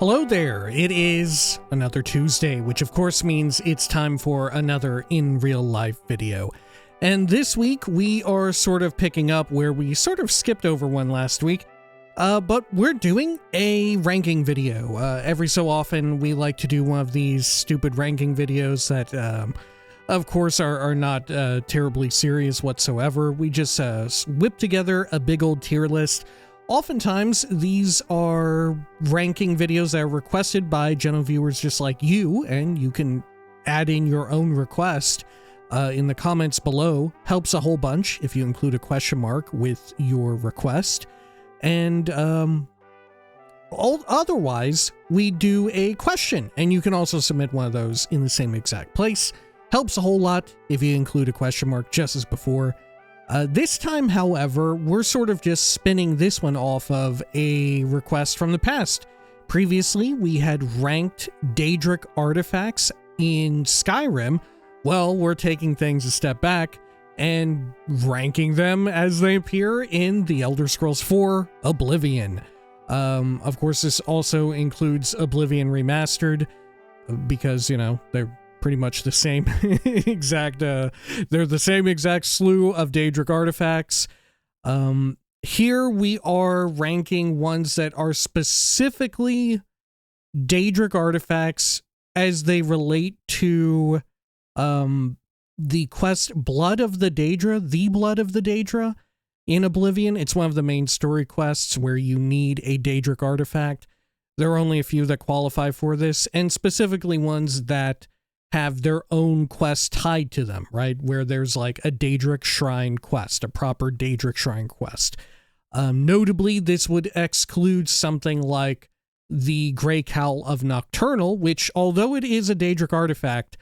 Hello there, it is another Tuesday, which of course means it's time for another in real life video. And this week we are sort of picking up where we sort of skipped over one last week, but we're doing a ranking video. Every so often we like to do one of these stupid ranking videos that of course are not terribly serious whatsoever. We just whip together a big old tier list. Oftentimes, these are ranking videos that are requested by general viewers just like you, and you can add in your own request in the comments below. Helps a whole bunch if you include a question mark with your request. And otherwise, we do a question, and you can also submit one of those in the same exact place. Helps a whole lot if you include a question mark just as before. This time, however, we're sort of just spinning this one off of a request from the past. Previously, we had ranked Daedric artifacts in Skyrim. Well, we're taking things a step back and ranking them as they appear in The Elder Scrolls IV Oblivion. Of course, this also includes Oblivion Remastered, because, you know, they're pretty much the same exact, they're the same exact slew of Daedric artifacts. Here we are ranking ones that are specifically Daedric artifacts as they relate to the quest Blood of the Daedra, the Blood of the Daedra in Oblivion. It's one of the main story quests where you need a Daedric artifact. There are only a few that qualify for this, and specifically ones that have their own quest tied to them, right? Where there's like a Daedric Shrine quest, a proper Daedric Shrine quest. Notably, this would exclude something like the Grey Cowl of Nocturnal, which, although it is a Daedric artifact,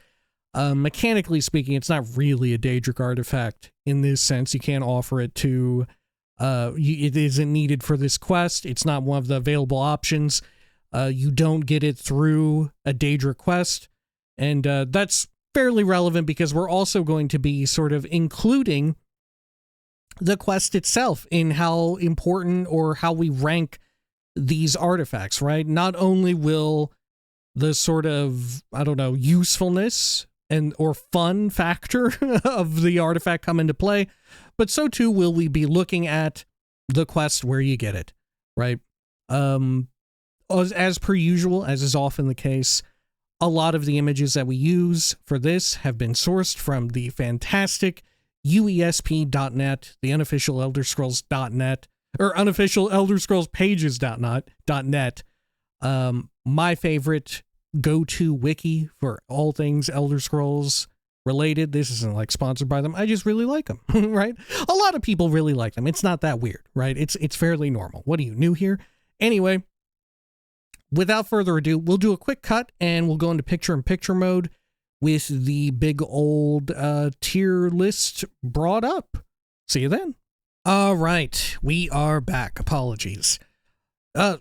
mechanically speaking, it's not really a Daedric artifact in this sense. You can't offer it to, it isn't needed for this quest. It's not one of the available options. You don't get it through a Daedric quest. And that's fairly relevant because we're also going to be sort of including the quest itself in how important or how we rank these artifacts, right? Not only will the sort of, I don't know, usefulness and or fun factor of the artifact come into play, but so too will we be looking at the quest where you get it, right? As per usual, as is often the case, a lot of the images that we use for this have been sourced from the fantastic uesp.net, the unofficial Elder Scrolls.net, or unofficial Elder Scrolls pages.net, my favorite go-to wiki for all things Elder Scrolls related. This isn't like sponsored by them. I just really like them, right? A lot of people really like them. It's not that weird, right? It's fairly normal. What are you, new here? Anyway, without further ado, we'll do a quick cut and we'll go into picture-in-picture mode with the big old tier list brought up. See you then. All right, we are back. Apologies.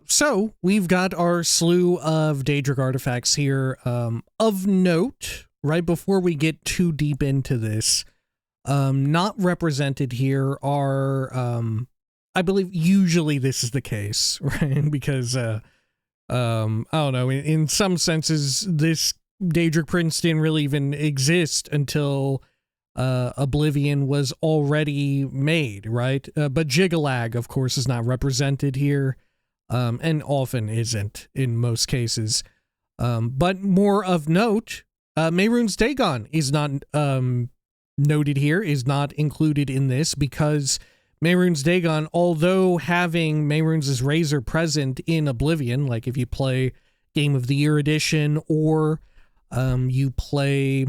So we've got our slew of Daedric artifacts here. Of note, right before we get too deep into this, not represented here are, I believe usually this is the case, right? Because, I don't know, in some senses, this Daedric prince didn't really even exist until Oblivion was already made, right? But Jigalag, of course, is not represented here, and often isn't in most cases. But more of note, Mehrunes Dagon is not noted here, is not included in this because Mehrunes Dagon, although having Mehrunes' Razor present in Oblivion, like if you play Game of the Year Edition or you play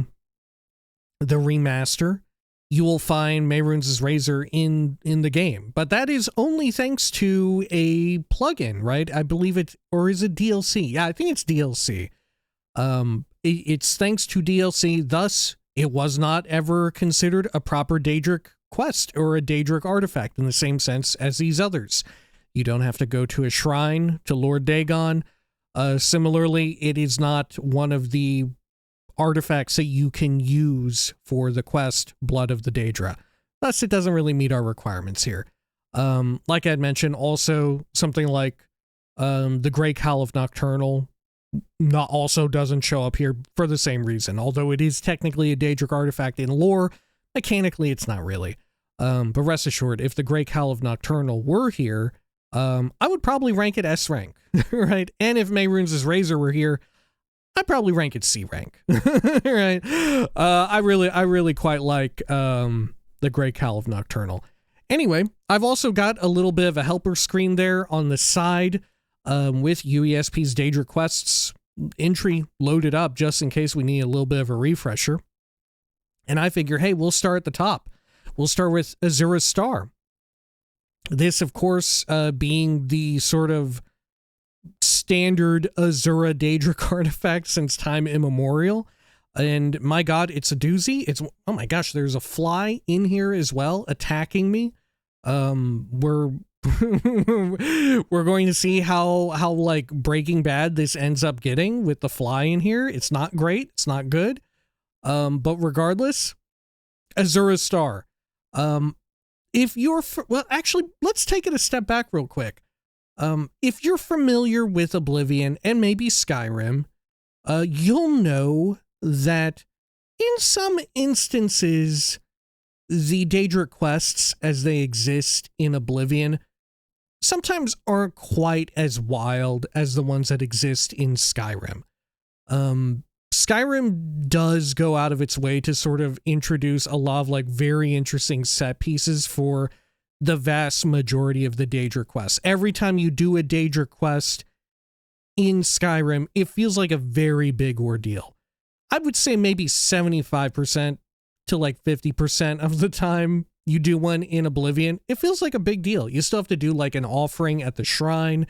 the remaster, you will find Mehrunes' Razor in the game. But that is only thanks to a plugin, right? I believe it, or is it DLC? Yeah, I think it's DLC. It's thanks to DLC, thus it was not ever considered a proper Daedric quest or a Daedric artifact in the same sense as these others. You don't have to go to a shrine to Lord Dagon. Similarly, it is not one of the artifacts that you can use for the quest Blood of the Daedra. Thus, it doesn't really meet our requirements here. Like I had mentioned, also something like The Grey Cowl of Nocturnal also doesn't show up here for the same reason. Although it is technically a Daedric artifact in lore, mechanically it's not really. But rest assured, if the Grey Cowl of Nocturnal were here, I would probably rank it S rank, right? And if Mehrunes' Razor were here, I'd probably rank it C rank, right? I really quite like the Grey Cowl of Nocturnal. Anyway, I've also got a little bit of a helper screen there on the side with UESP's Daedra quests entry loaded up just in case we need a little bit of a refresher. And I figure, hey, we'll start at the top. We'll start with Azura's Star. This, of course, being the sort of standard Azura Daedric artifact since time immemorial. And my god, it's a doozy. Oh my gosh, there's a fly in here as well attacking me. We're we're going to see how like Breaking Bad this ends up getting with the fly in here. It's not great. It's not good. But regardless, Azura's Star. If you're, well, actually, let's take it a step back real quick. If you're familiar with Oblivion and maybe Skyrim, you'll know that in some instances, the Daedric quests as they exist in Oblivion sometimes aren't quite as wild as the ones that exist in Skyrim. Skyrim does go out of its way to sort of introduce a lot of like very interesting set pieces for the vast majority of the Daedra quests. Every time you do a Daedra quest in Skyrim, it feels like a very big ordeal. I would say maybe 75% to like 50% of the time you do one in Oblivion, it feels like a big deal. You still have to do like an offering at the shrine.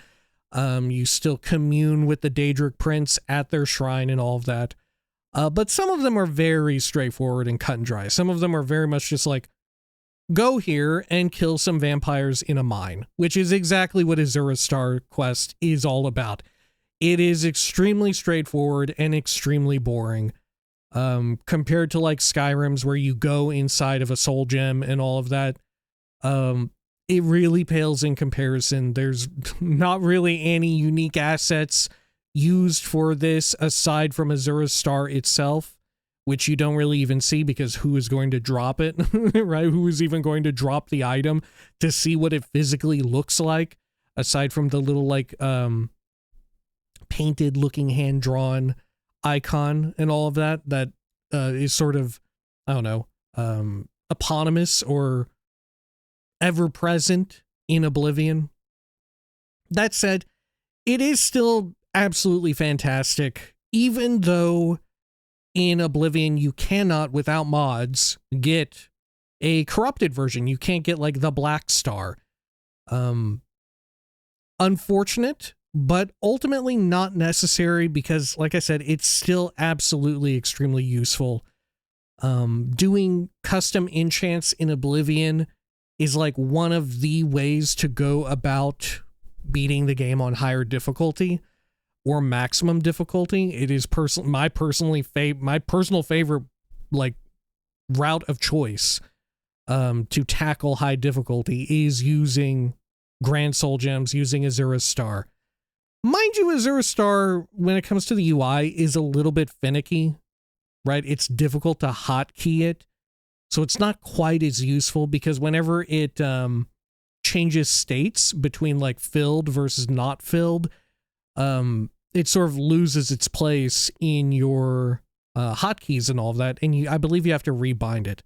You still commune with the Daedric prince at their shrine and all of that. But some of them are very straightforward and cut and dry. Some of them are very much just like, go here and kill some vampires in a mine, which is exactly what Azura's Star quest is all about. It is extremely straightforward and extremely boring. Compared to like Skyrim's where you go inside of a soul gem and all of that. It really pales in comparison. There's not really any unique assets used for this aside from Azura's Star itself, which you don't really even see because who is going to drop it, right? Who is even going to drop the item to see what it physically looks like aside from the little like painted looking hand-drawn icon and all of that is sort of, I don't know, eponymous or ever present in Oblivion. That said, it is still absolutely fantastic, even though in Oblivion you cannot, without mods, get a corrupted version. You can't get like the Black Star. Unfortunate, but ultimately not necessary because, like I said, it's still absolutely extremely useful. Doing custom enchants in Oblivion is like one of the ways to go about beating the game on higher difficulty or maximum difficulty. It is my personal favorite like route of choice to tackle high difficulty is using Grand Soul Gems, using Azura's Star. Mind you, Azura's Star, when it comes to the UI, is a little bit finicky, right? It's difficult to hotkey it, so it's not quite as useful because whenever it changes states between like filled versus not filled, it sort of loses its place in your hotkeys and all of that, and I believe you have to rebind it.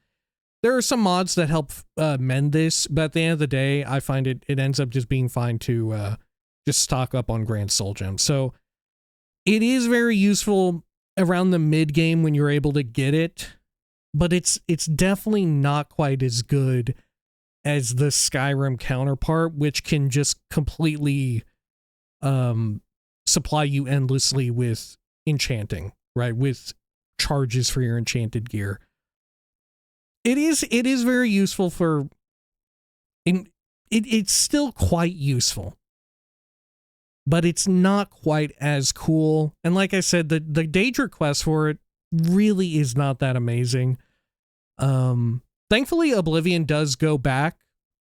There are some mods that help mend this, but at the end of the day, I find it ends up just being fine to just stock up on Grand Soul Gems. So it is very useful around the mid game when you're able to get it, but it's definitely not quite as good as the Skyrim counterpart, which can just completely supply you endlessly with enchanting, right? With charges for your enchanted gear. It is very useful for, it's still quite useful, but it's not quite as cool. And like I said, the Daedra quest for it really is not that amazing. Thankfully, Oblivion does go back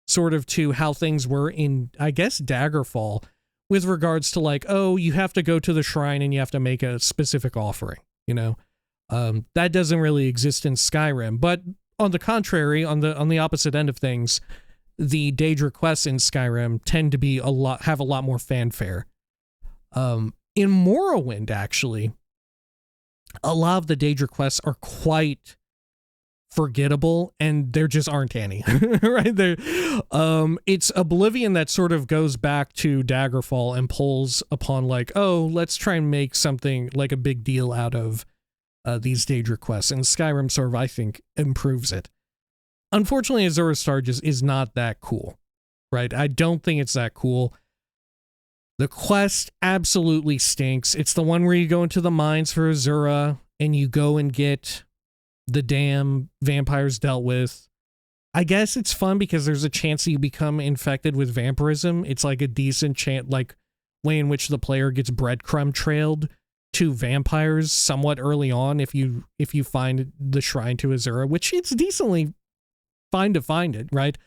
sort of to how things were in, I guess, Daggerfall, with regards to like, oh, you have to go to the shrine and you have to make a specific offering, you know. That doesn't really exist in Skyrim. But on the contrary, on the opposite end of things, the daedra quests in Skyrim tend to be have a lot more fanfare. In Morrowind, actually, a lot of the daedra quests are quite forgettable, and there just aren't any. Right there, it's Oblivion that sort of goes back to Daggerfall and pulls upon like, oh, let's try and make something like a big deal out of these daedra quests, and Skyrim sort of, I think, improves it. Unfortunately, Azura's Star just is not that cool, right? I don't think it's that cool. The quest absolutely stinks. It's the one where you go into the mines for Azura and you go and get the damn vampires dealt with. I guess it's fun because there's a chance that you become infected with vampirism. It's like a decent chance, like way in which the player gets breadcrumb trailed to vampires somewhat early on if you find the shrine to Azura, which it's decently fine to find it, right?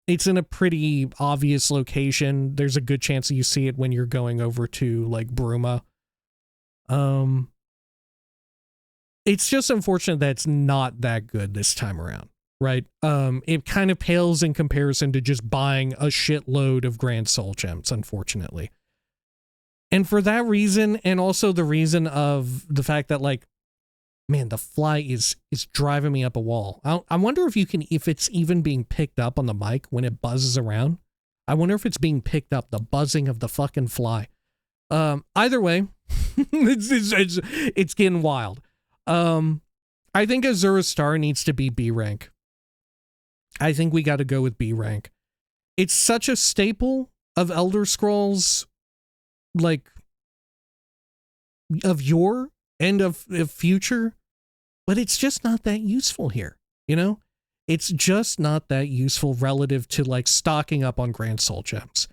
It's in a pretty obvious location. There's a good chance that you see it when you're going over to like Bruma. It's just unfortunate that it's not that good this time around, right? It kind of pales in comparison to just buying a shitload of Grand Soul Gems, unfortunately. And for that reason, and also the reason of the fact that, like, man, the fly is driving me up a wall. I wonder if it's even being picked up on the mic when it buzzes around. I wonder if it's being picked up, the buzzing of the fucking fly. Either way, it's getting wild. I think Azura's Star needs to be B rank. I think we got to go with B rank. It's such a staple of Elder Scrolls, like, of yore and of future, but it's just not that useful here, you know? It's just not that useful relative to, like, stocking up on Grand Soul Gems.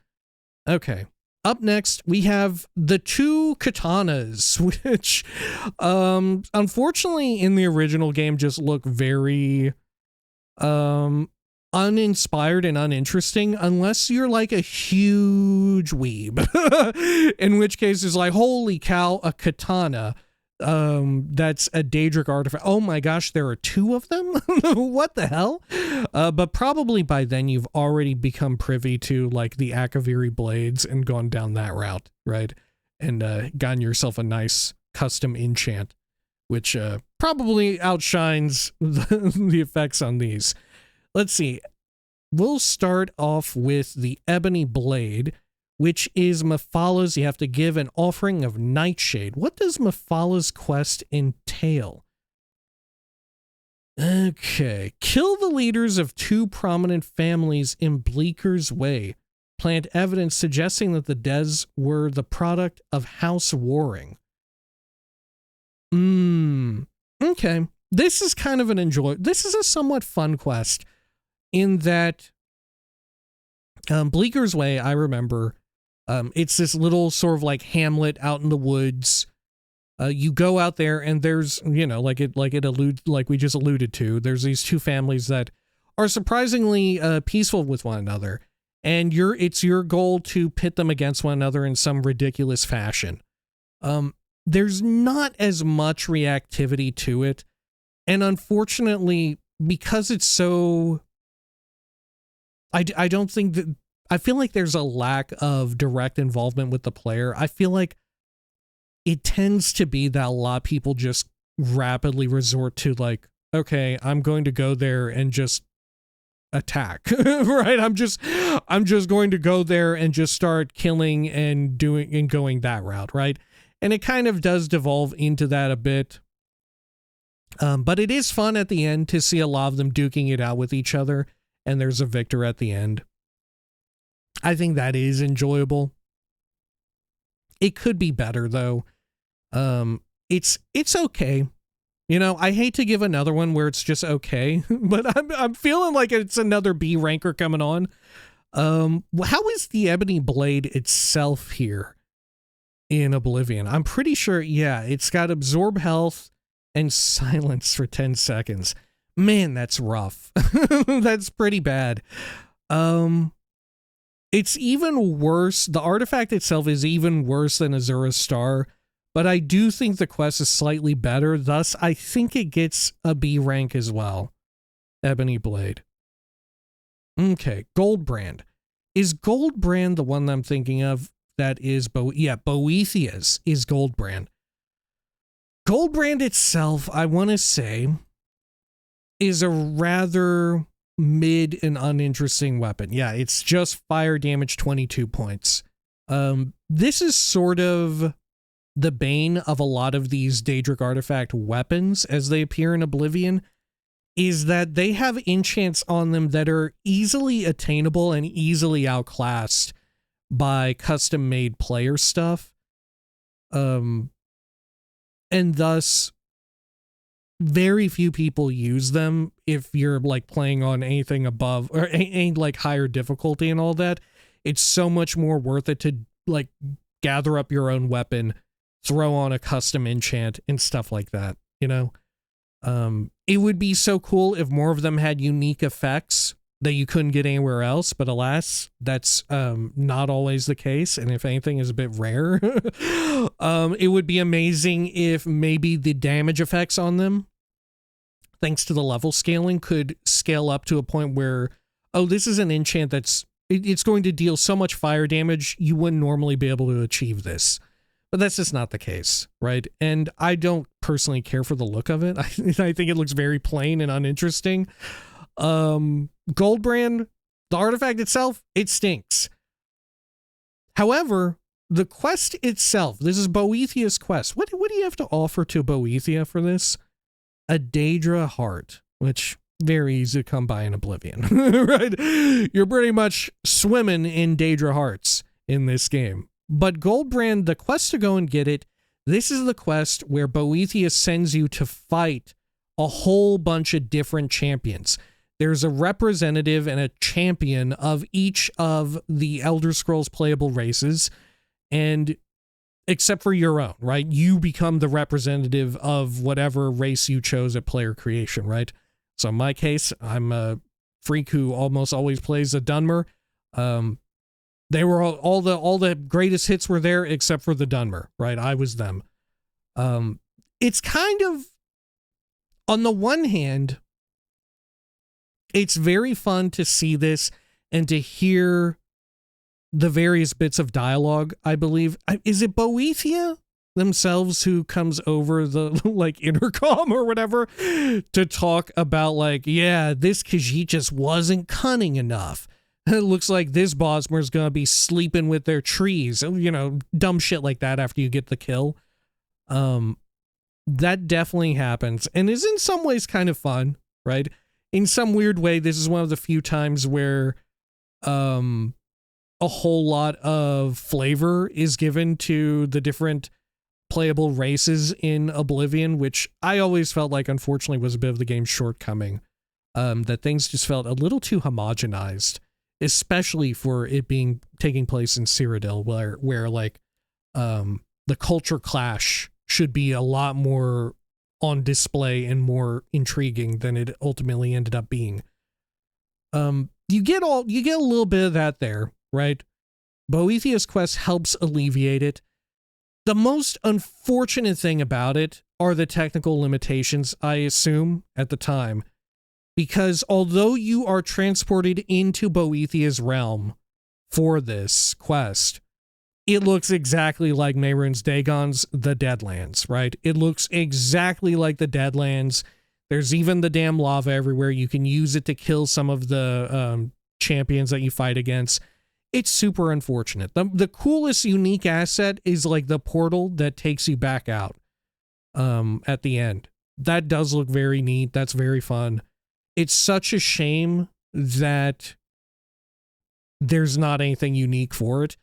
Okay. Up next, we have the two katanas, which, unfortunately, in the original game just look very, uninspired and uninteresting, unless you're like a huge weeb, in which case it's like, holy cow, a katana. That's a Daedric artifact. Oh my gosh, there are two of them? What the hell? But probably by then you've already become privy to like the Akaviri blades and gone down that route, right? And gotten yourself a nice custom enchant, which probably outshines the effects on these. Let's see. We'll start off with the Ebony Blade, which is Mephala. You have to give an offering of Nightshade. What does Mephala's quest entail? Okay. Kill the leaders of two prominent families in Bleaker's Way. Plant evidence suggesting that the Des were the product of House Warring. Okay. This is kind of this is a somewhat fun quest in that Bleaker's Way, I remember, it's this little sort of like hamlet out in the woods. You go out there and there's, you know, like we just alluded to, there's these two families that are surprisingly peaceful with one another, and it's your goal to pit them against one another in some ridiculous fashion. There's not as much reactivity to it, and unfortunately, because it's so, I don't think that, I feel like there's a lack of direct involvement with the player. I feel like it tends to be that a lot of people just rapidly resort to like, okay, I'm going to go there and just attack, right? I'm just going to go there and just start killing and going that route, right? And it kind of does devolve into that a bit. But it is fun at the end to see a lot of them duking it out with each other, and there's a victor at the end. I think that is enjoyable. It could be better though. It's okay. You know, I hate to give another one where it's just okay, but I'm feeling like it's another B ranker coming on. How is the Ebony Blade itself here in Oblivion? I'm pretty sure, yeah, it's got absorb health and silence for 10 seconds. Man, that's rough. That's pretty bad. It's even worse. The artifact itself is even worse than Azura's Star, but I do think the quest is slightly better. Thus, I think it gets a B rank as well. Ebony Blade. Okay, Goldbrand. Is Goldbrand the one that I'm thinking of? That is, Boethia's is Goldbrand. Goldbrand itself, I want to say, is a rather mid and uninteresting weapon. Yeah, it's just fire damage 22 points. This is sort of the bane of a lot of these Daedric artifact weapons as they appear in Oblivion, is that they have enchants on them that are easily attainable and easily outclassed by custom-made player stuff. And thus, very few people use them if you're like playing on anything above or any like higher difficulty and all that. It's so much more worth it to like gather up your own weapon, throw on a custom enchant and stuff like that, you know? It would be so cool if more of them had unique effects that you couldn't get anywhere else, but alas, that's not always the case, and if anything is a bit rare. It would be amazing if maybe the damage effects on them, thanks to the level scaling, could scale up to a point where, oh, this is an enchant it's going to deal so much fire damage, you wouldn't normally be able to achieve this. But that's just not the case, right? And I don't personally care for the look of it. I think it looks very plain and uninteresting. Goldbrand, the artifact itself, it stinks. However, the quest itself, this is Boethia's quest. What do you have to offer to Boethia for this? A daedra heart, which very easy to come by in Oblivion, right? You're pretty much swimming in daedra hearts in this game. But Goldbrand, the quest to go and get it, this is the quest where Boethia sends you to fight a whole bunch of different champions. There's a representative and a champion of each of the Elder Scrolls playable races, and except for your own, right? You become the representative of whatever race you chose at player creation, right? So in my case, I'm a freak who almost always plays a Dunmer. They were all the greatest hits were there except for the Dunmer, right? I was them. It's kind of, on the one hand, it's very fun to see this and to hear the various bits of dialogue, I believe. Is it Boethia themselves who comes over the like intercom or whatever to talk about like, yeah, this Khajiit just wasn't cunning enough. It looks like this Bosmer's gonna be sleeping with their trees, you know, dumb shit like that after you get the kill. That definitely happens and is in some ways kind of fun, right? In some weird way, this is one of the few times where a whole lot of flavor is given to the different playable races in Oblivion, which I always felt like, unfortunately, was a bit of the game's shortcoming. That things just felt a little too homogenized, especially for it taking place in Cyrodiil, where like the culture clash should be a lot more on display and more intriguing than it ultimately ended up being. You get a little bit of that there, right? Boethia's quest helps alleviate it. The most unfortunate thing about it are the technical limitations, I assume, at the time. Because although you are transported into Boethia's realm for this quest, it looks exactly like Mehrunes Dagon's The Deadlands, right? It looks exactly like the Deadlands. There's even the damn lava everywhere. You can use it to kill some of the champions that you fight against. It's super unfortunate. The coolest unique asset is like the portal that takes you back out at the end. That does look very neat. That's very fun. It's such a shame that there's not anything unique for it.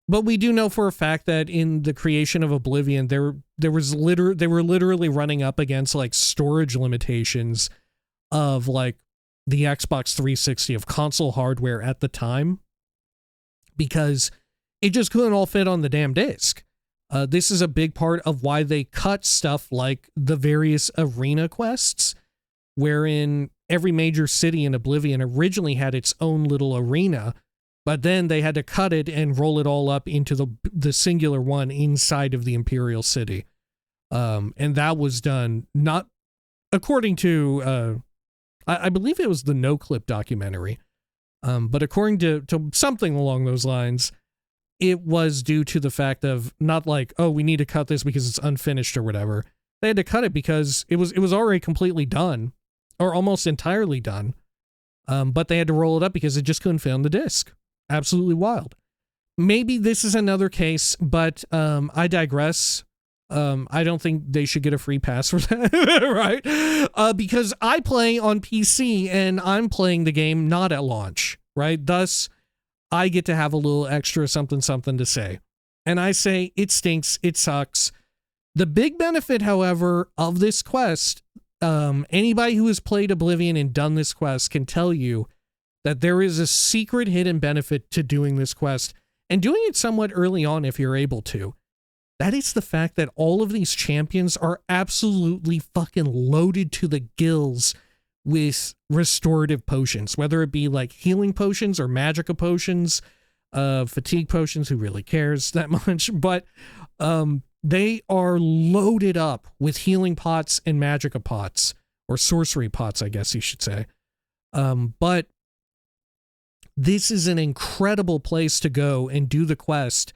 But we do know for a fact that in the creation of Oblivion, they were literally running up against like storage limitations of like the Xbox 360 of console hardware at the time, because it just couldn't all fit on the damn disc. This is a big part of why they cut stuff like the various arena quests, wherein every major city in Oblivion originally had its own little arena But then they had to cut it and roll it all up into the singular one inside of the Imperial City. And that was done not according to, I believe it was the No Clip documentary. But according to something along those lines, it was due to the fact of not like, oh, we need to cut this because it's unfinished or whatever. They had to cut it because it was already completely done, or almost entirely done. But they had to roll it up because it just couldn't fit on the disc. Absolutely wild. Maybe this is another case, but I digress. I don't think they should get a free pass for that, right? Because I play on PC and I'm playing the game not at launch, right? Thus, I get to have a little extra something to say. And I say, it stinks, it sucks. The big benefit, however, of this quest, anybody who has played Oblivion and done this quest can tell you that there is a secret hidden benefit to doing this quest, and doing it somewhat early on if you're able to. That is the fact that all of these champions are absolutely fucking loaded to the gills with restorative potions, whether it be like healing potions or magicka potions, fatigue potions, who really cares that much, but they are loaded up with healing pots and magicka pots, or sorcery pots, I guess you should say. But this is an incredible place to go and do the quest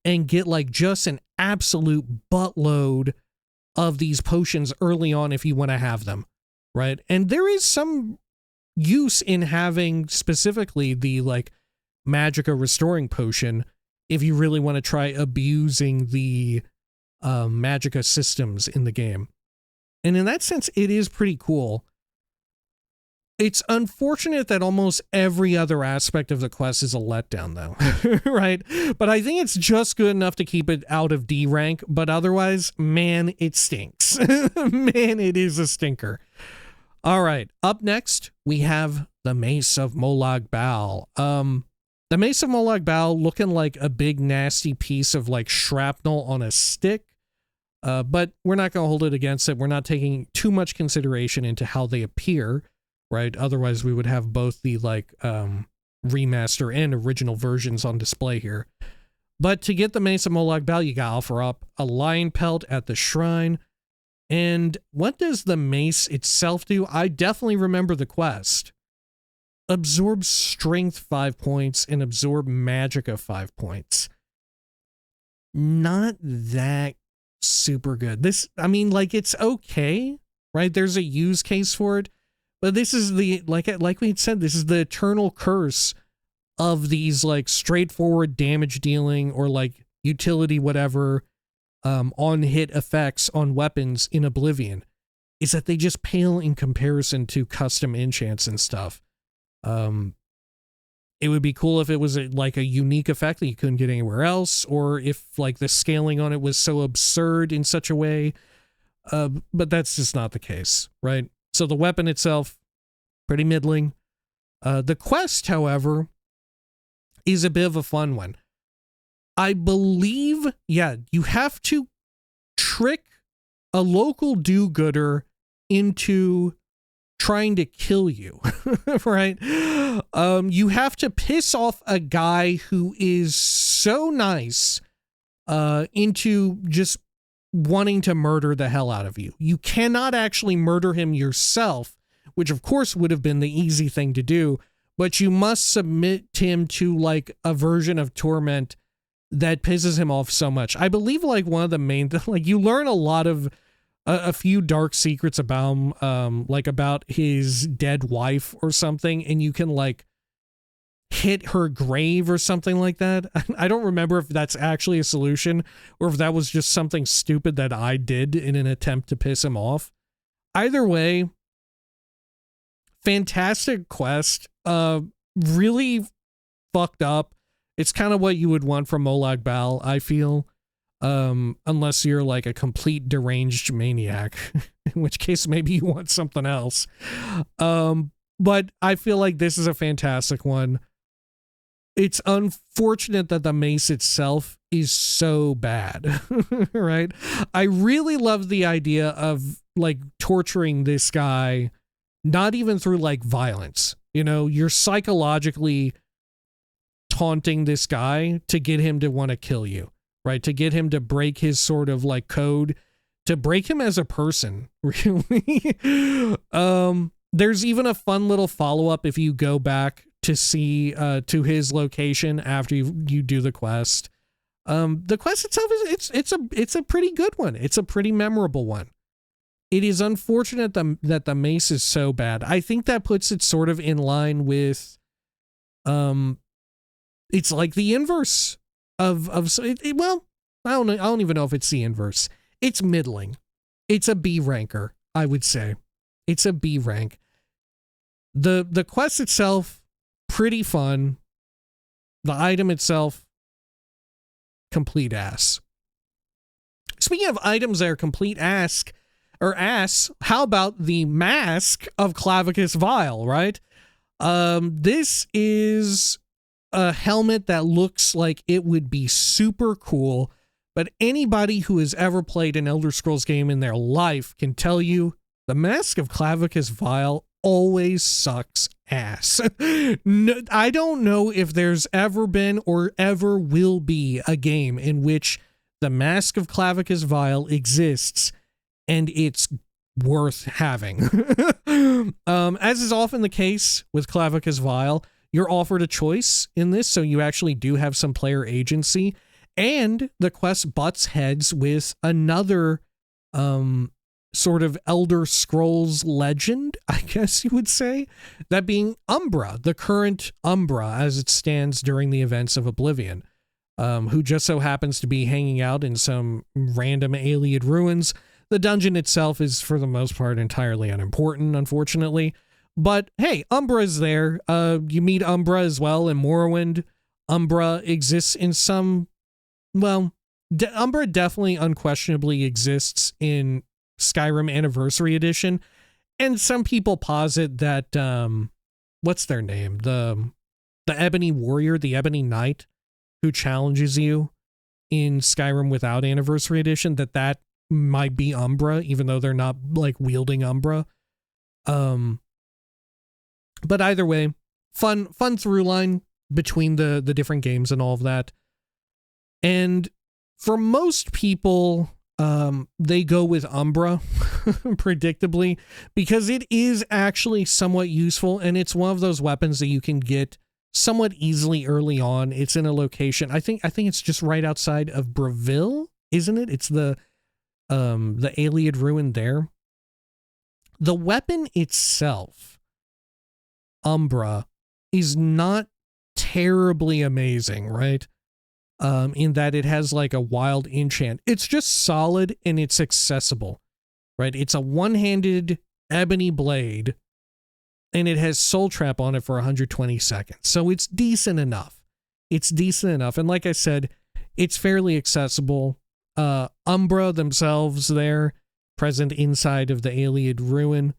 and get like just an absolute buttload of these potions early on if you want to have them, right? And there is some use in having specifically the like magicka restoring potion if you really want to try abusing the magicka systems in the game. And in that sense, it is pretty cool. It's unfortunate that almost every other aspect of the quest is a letdown, though, right? But I think it's just good enough to keep it out of D rank, but otherwise, man, it stinks. Man, it is a stinker. All right, up next, we have the Mace of Molag Bal. The Mace of Molag Bal looking like a big, nasty piece of, like, shrapnel on a stick, but we're not going to hold it against it. We're not taking too much consideration into how they appear, right? Otherwise, we would have both the like remaster and original versions on display here. But to get the Mace of Molag Bal, you gotta offer up a lion pelt at the shrine. And what does the mace itself do? I definitely remember the quest. Absorb strength 5 points and absorb magicka 5 points. Not that super good. This, I mean, like, it's okay, right? There's a use case for it. But this is the, like we had said, this is the eternal curse of these, like, straightforward damage dealing or, like, utility whatever on-hit effects on weapons in Oblivion, is that they just pale in comparison to custom enchants and stuff. It would be cool if it was, like, a unique effect that you couldn't get anywhere else, or if, like, the scaling on it was so absurd in such a way, but that's just not the case, right? So the weapon itself, pretty middling. The quest, however, is a bit of a fun one. I believe, yeah, you have to trick a local do-gooder into trying to kill you, right? You have to piss off a guy who is so nice into just wanting to murder the hell out of you. You cannot actually murder him yourself, which of course would have been the easy thing to do, but you must submit him to like a version of torment that pisses him off so much. I believe like one of the main, like you learn a lot of, a few dark secrets about him, like about his dead wife or something, and you can like hit her grave or something like that. I don't remember if that's actually a solution or if that was just something stupid that I did in an attempt to piss him off. Either way, fantastic quest. Really fucked up. It's kind of what you would want from Molag Bal, I feel. Unless you're like a complete deranged maniac, in which case maybe you want something else. But I feel like this is a fantastic one. It's unfortunate that the mace itself is so bad, right? I really love the idea of like torturing this guy, not even through like violence. You know, you're psychologically taunting this guy to get him to want to kill you, right? To get him to break his sort of like code, to break him as a person, really. There's even a fun little follow-up if you go back to see to his location after you do the quest. The quest itself is it's a pretty good one. It's a pretty memorable one. It is unfortunate that the mace is so bad. I think that puts it sort of in line with it's like the inverse of well, I don't even know if it's the inverse. It's middling. It's a B ranker, I would say. It's a B rank. The quest itself, pretty fun. The item itself, complete ass. Speaking of items that are complete ass, how about the mask of Clavicus Vile, right? This is a helmet that looks like it would be super cool, but anybody who has ever played an Elder Scrolls game in their life can tell you the Mask of Clavicus Vile always sucks ass. No, I don't know if there's ever been or ever will be a game in which the Mask of Clavicus Vile exists and it's worth having. As is often the case with Clavicus Vile, you're offered a choice in this, so you actually do have some player agency, and the quest butts heads with another sort of Elder Scrolls legend, I guess you would say, that being Umbra, the current Umbra as it stands during the events of Oblivion, who just so happens to be hanging out in some random Ayleid ruins. The dungeon itself is, for the most part, entirely unimportant, unfortunately. But hey, Umbra is there. You meet Umbra as well in Morrowind. Umbra exists in some... Well, Umbra definitely unquestionably exists in Skyrim Anniversary Edition. And some people posit that... what's their name? The Ebony Warrior, the Ebony Knight, who challenges you in Skyrim without Anniversary Edition, that might be Umbra, even though they're not like wielding Umbra. But either way, fun through line between the different games and all of that. And for most people, they go with Umbra, predictably, because it is actually somewhat useful, and it's one of those weapons that you can get somewhat easily early on. It's in a location, I think it's just right outside of Breville, isn't it? It's the Ayleid ruin there. The weapon itself, Umbra, is not terribly amazing, right? In that it has like a wild enchant. It's just solid and it's accessible, right? It's a one-handed ebony blade and it has Soul Trap on it for 120 seconds. So it's decent enough. It's decent enough. And like I said, it's fairly accessible. Umbra themselves there, present inside of the Ayleid ruin.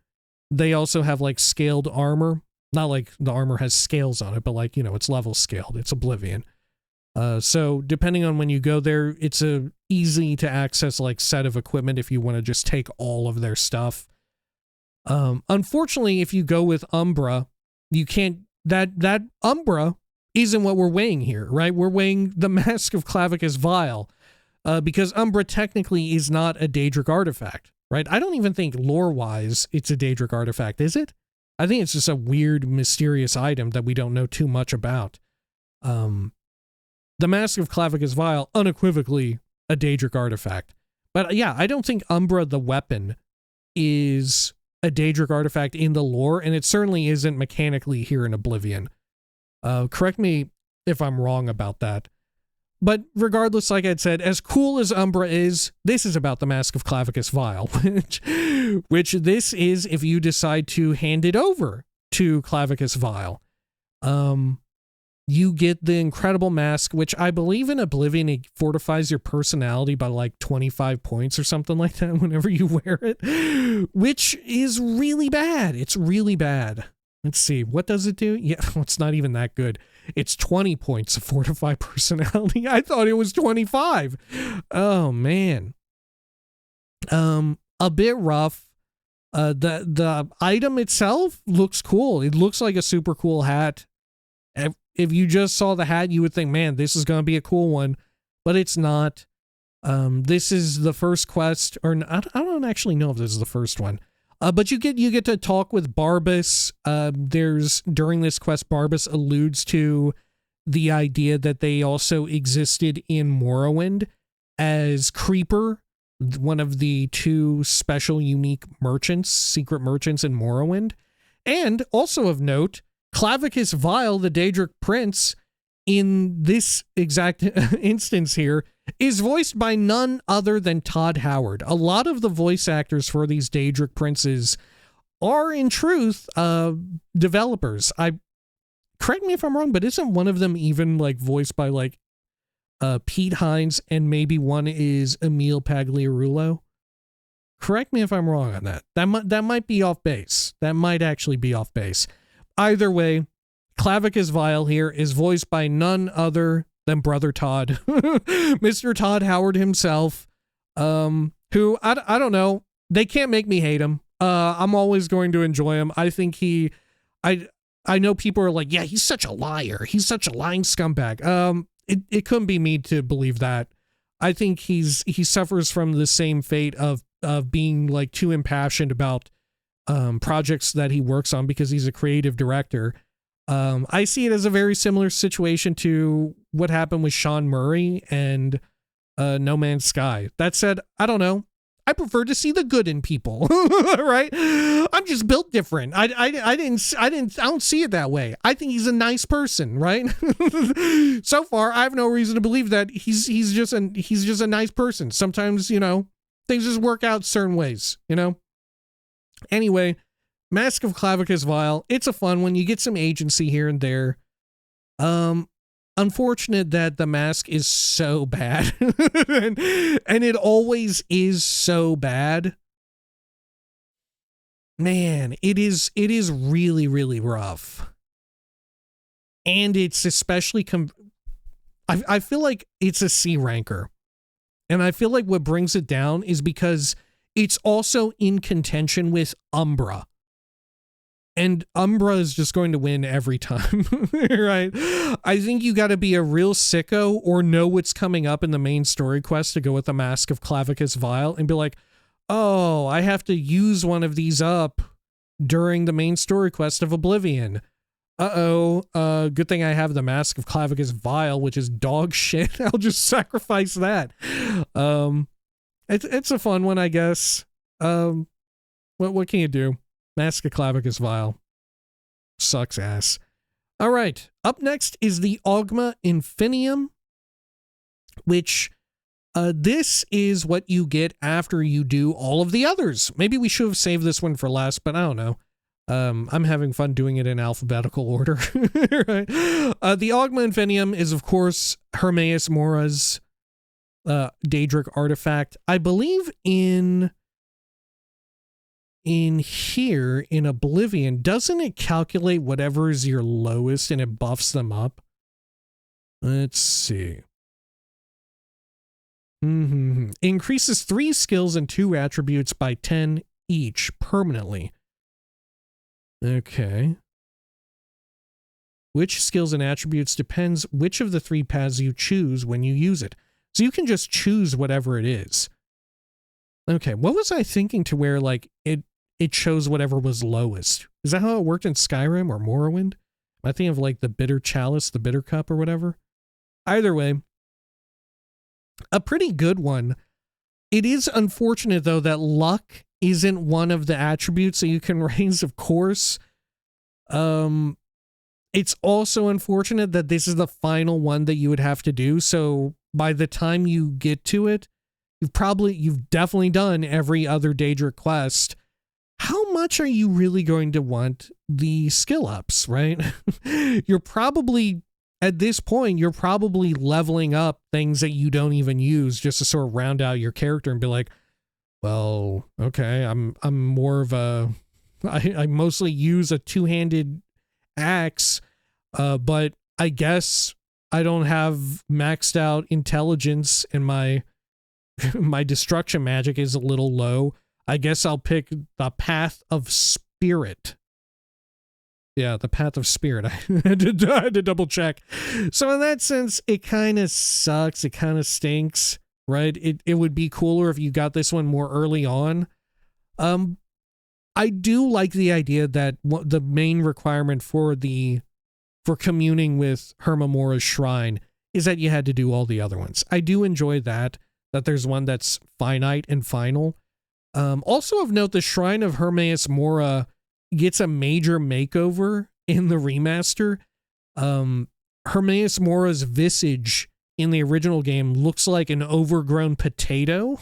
They also have like scaled armor. Not like the armor has scales on it, but like, you know, it's level scaled. It's Oblivion. So depending on when you go there, it's a easy to access like set of equipment if you want to just take all of their stuff. Unfortunately, if you go with Umbra, you can't, that Umbra isn't what we're weighing here, right? We're weighing the Mask of Clavicus Vile, because Umbra technically is not a Daedric artifact, right? I don't even think lore-wise it's a Daedric artifact, is it? I think it's just a weird, mysterious item that we don't know too much about. The Mask of Clavicus Vile, unequivocally a Daedric artifact. But yeah, I don't think Umbra the weapon is a Daedric artifact in the lore, and it certainly isn't mechanically here in Oblivion. Correct me if I'm wrong about that. But regardless, like I'd said, as cool as Umbra is, this is about the Mask of Clavicus Vile, which this is if you decide to hand it over to Clavicus Vile. You get the incredible mask, which I believe in Oblivion, it fortifies your personality by like 25 points or something like that whenever you wear it, which is really bad. It's really bad. Let's see, what does it do? Yeah, it's not even that good. It's 20 points of fortify personality. I thought it was 25. Oh, man. A bit rough. The item itself looks cool. It looks like a super cool hat. if you just saw the hat, you would think, man, this is going to be a cool one, but it's not. This is the first quest, or I don't actually know if this is the first one. But you get to talk with Barbas. During this quest, Barbas alludes to the idea that they also existed in Morrowind as Creeper, one of the two special unique merchants, secret merchants in Morrowind. And also of note, Clavicus Vile, the Daedric prince, in this exact instance here, is voiced by none other than Todd Howard. A lot of the voice actors for these Daedric princes are, in truth, developers. Correct me if I'm wrong, but isn't one of them even like voiced by like Pete Hines, and maybe one is Emil Pagliarulo? Correct me if I'm wrong on that. That might be off base. That might actually be off base. Either way, Clavicus Vile here is voiced by none other than Brother Todd, Mr. Todd Howard himself, who, I don't know, they can't make me hate him. I'm always going to enjoy him. I think I know people are like, yeah, he's such a liar. He's such a lying scumbag. It couldn't be me to believe that. I think he suffers from the same fate of being like too impassioned about projects that he works on because he's a creative director. I see it as a very similar situation to what happened with Sean Murray and No Man's Sky. That said, I don't know. I prefer to see the good in people, right? I'm just built different. I don't see it that way. I think he's a nice person, right? So far, I have no reason to believe that he's just a nice person. Sometimes, you know, things just work out certain ways, you know? Anyway, Mask of Clavicus Vile, it's a fun one. You get some agency here and there. Unfortunate that the mask is so bad. and it always is so bad. Man, it is really, really rough. And it's especially I feel like it's a C ranker. And I feel like what brings it down is because it's also in contention with Umbra. And Umbra is just going to win every time, right? I think you got to be a real sicko or know what's coming up in the main story quest to go with the Mask of Clavicus Vile and be like, oh, I have to use one of these up during the main story quest of Oblivion. Good thing I have the Mask of Clavicus Vile, which is dog shit. I'll just sacrifice that. It's a fun one, I guess. What can you do? Mask of Clavicus Vile. Sucks ass. All right. Up next is the Augma Infinium, which this is what you get after you do all of the others. Maybe we should have saved this one for last, but I don't know. I'm having fun doing it in alphabetical order. Right? The Augma Infinium is, of course, Hermaeus Mora's Daedric artifact. I believe in here, in Oblivion, doesn't it calculate whatever is your lowest and it buffs them up? Let's see. Increases 3 skills and 2 attributes by 10 each permanently. Okay. Which skills and attributes depends which of the 3 paths you choose when you use it. So you can just choose whatever it is. Okay, what was I thinking to where, like, it chose whatever was lowest? Is that how it worked in Skyrim or Morrowind? Am I thinking of, like, the bitter chalice, the bitter cup, or whatever? Either way, a pretty good one. It is unfortunate, though, that luck isn't one of the attributes that you can raise, of course. It's also unfortunate that this is the final one that you would have to do, so by the time you get to it, you've definitely done every other Daedric quest. How much are you really going to want the skill ups, right? You're probably, at this point, you're probably leveling up things that you don't even use just to sort of round out your character and be like, well, okay, I'm more of a, I mostly use a two-handed axe, but I guess I don't have maxed out intelligence and my destruction magic is a little low. I guess I'll pick the Path of Spirit. Yeah, the Path of Spirit. I had to double check. So in that sense, it kind of sucks. It kind of stinks, right? It would be cooler if you got this one more early on. I do like the idea that the main requirement for communing with Hermamora's shrine is that you had to do all the other ones. I do enjoy that there's one that's finite and final. Also of note, the Shrine of Hermaeus Mora gets a major makeover in the remaster. Hermaeus Mora's visage in the original game looks like an overgrown potato,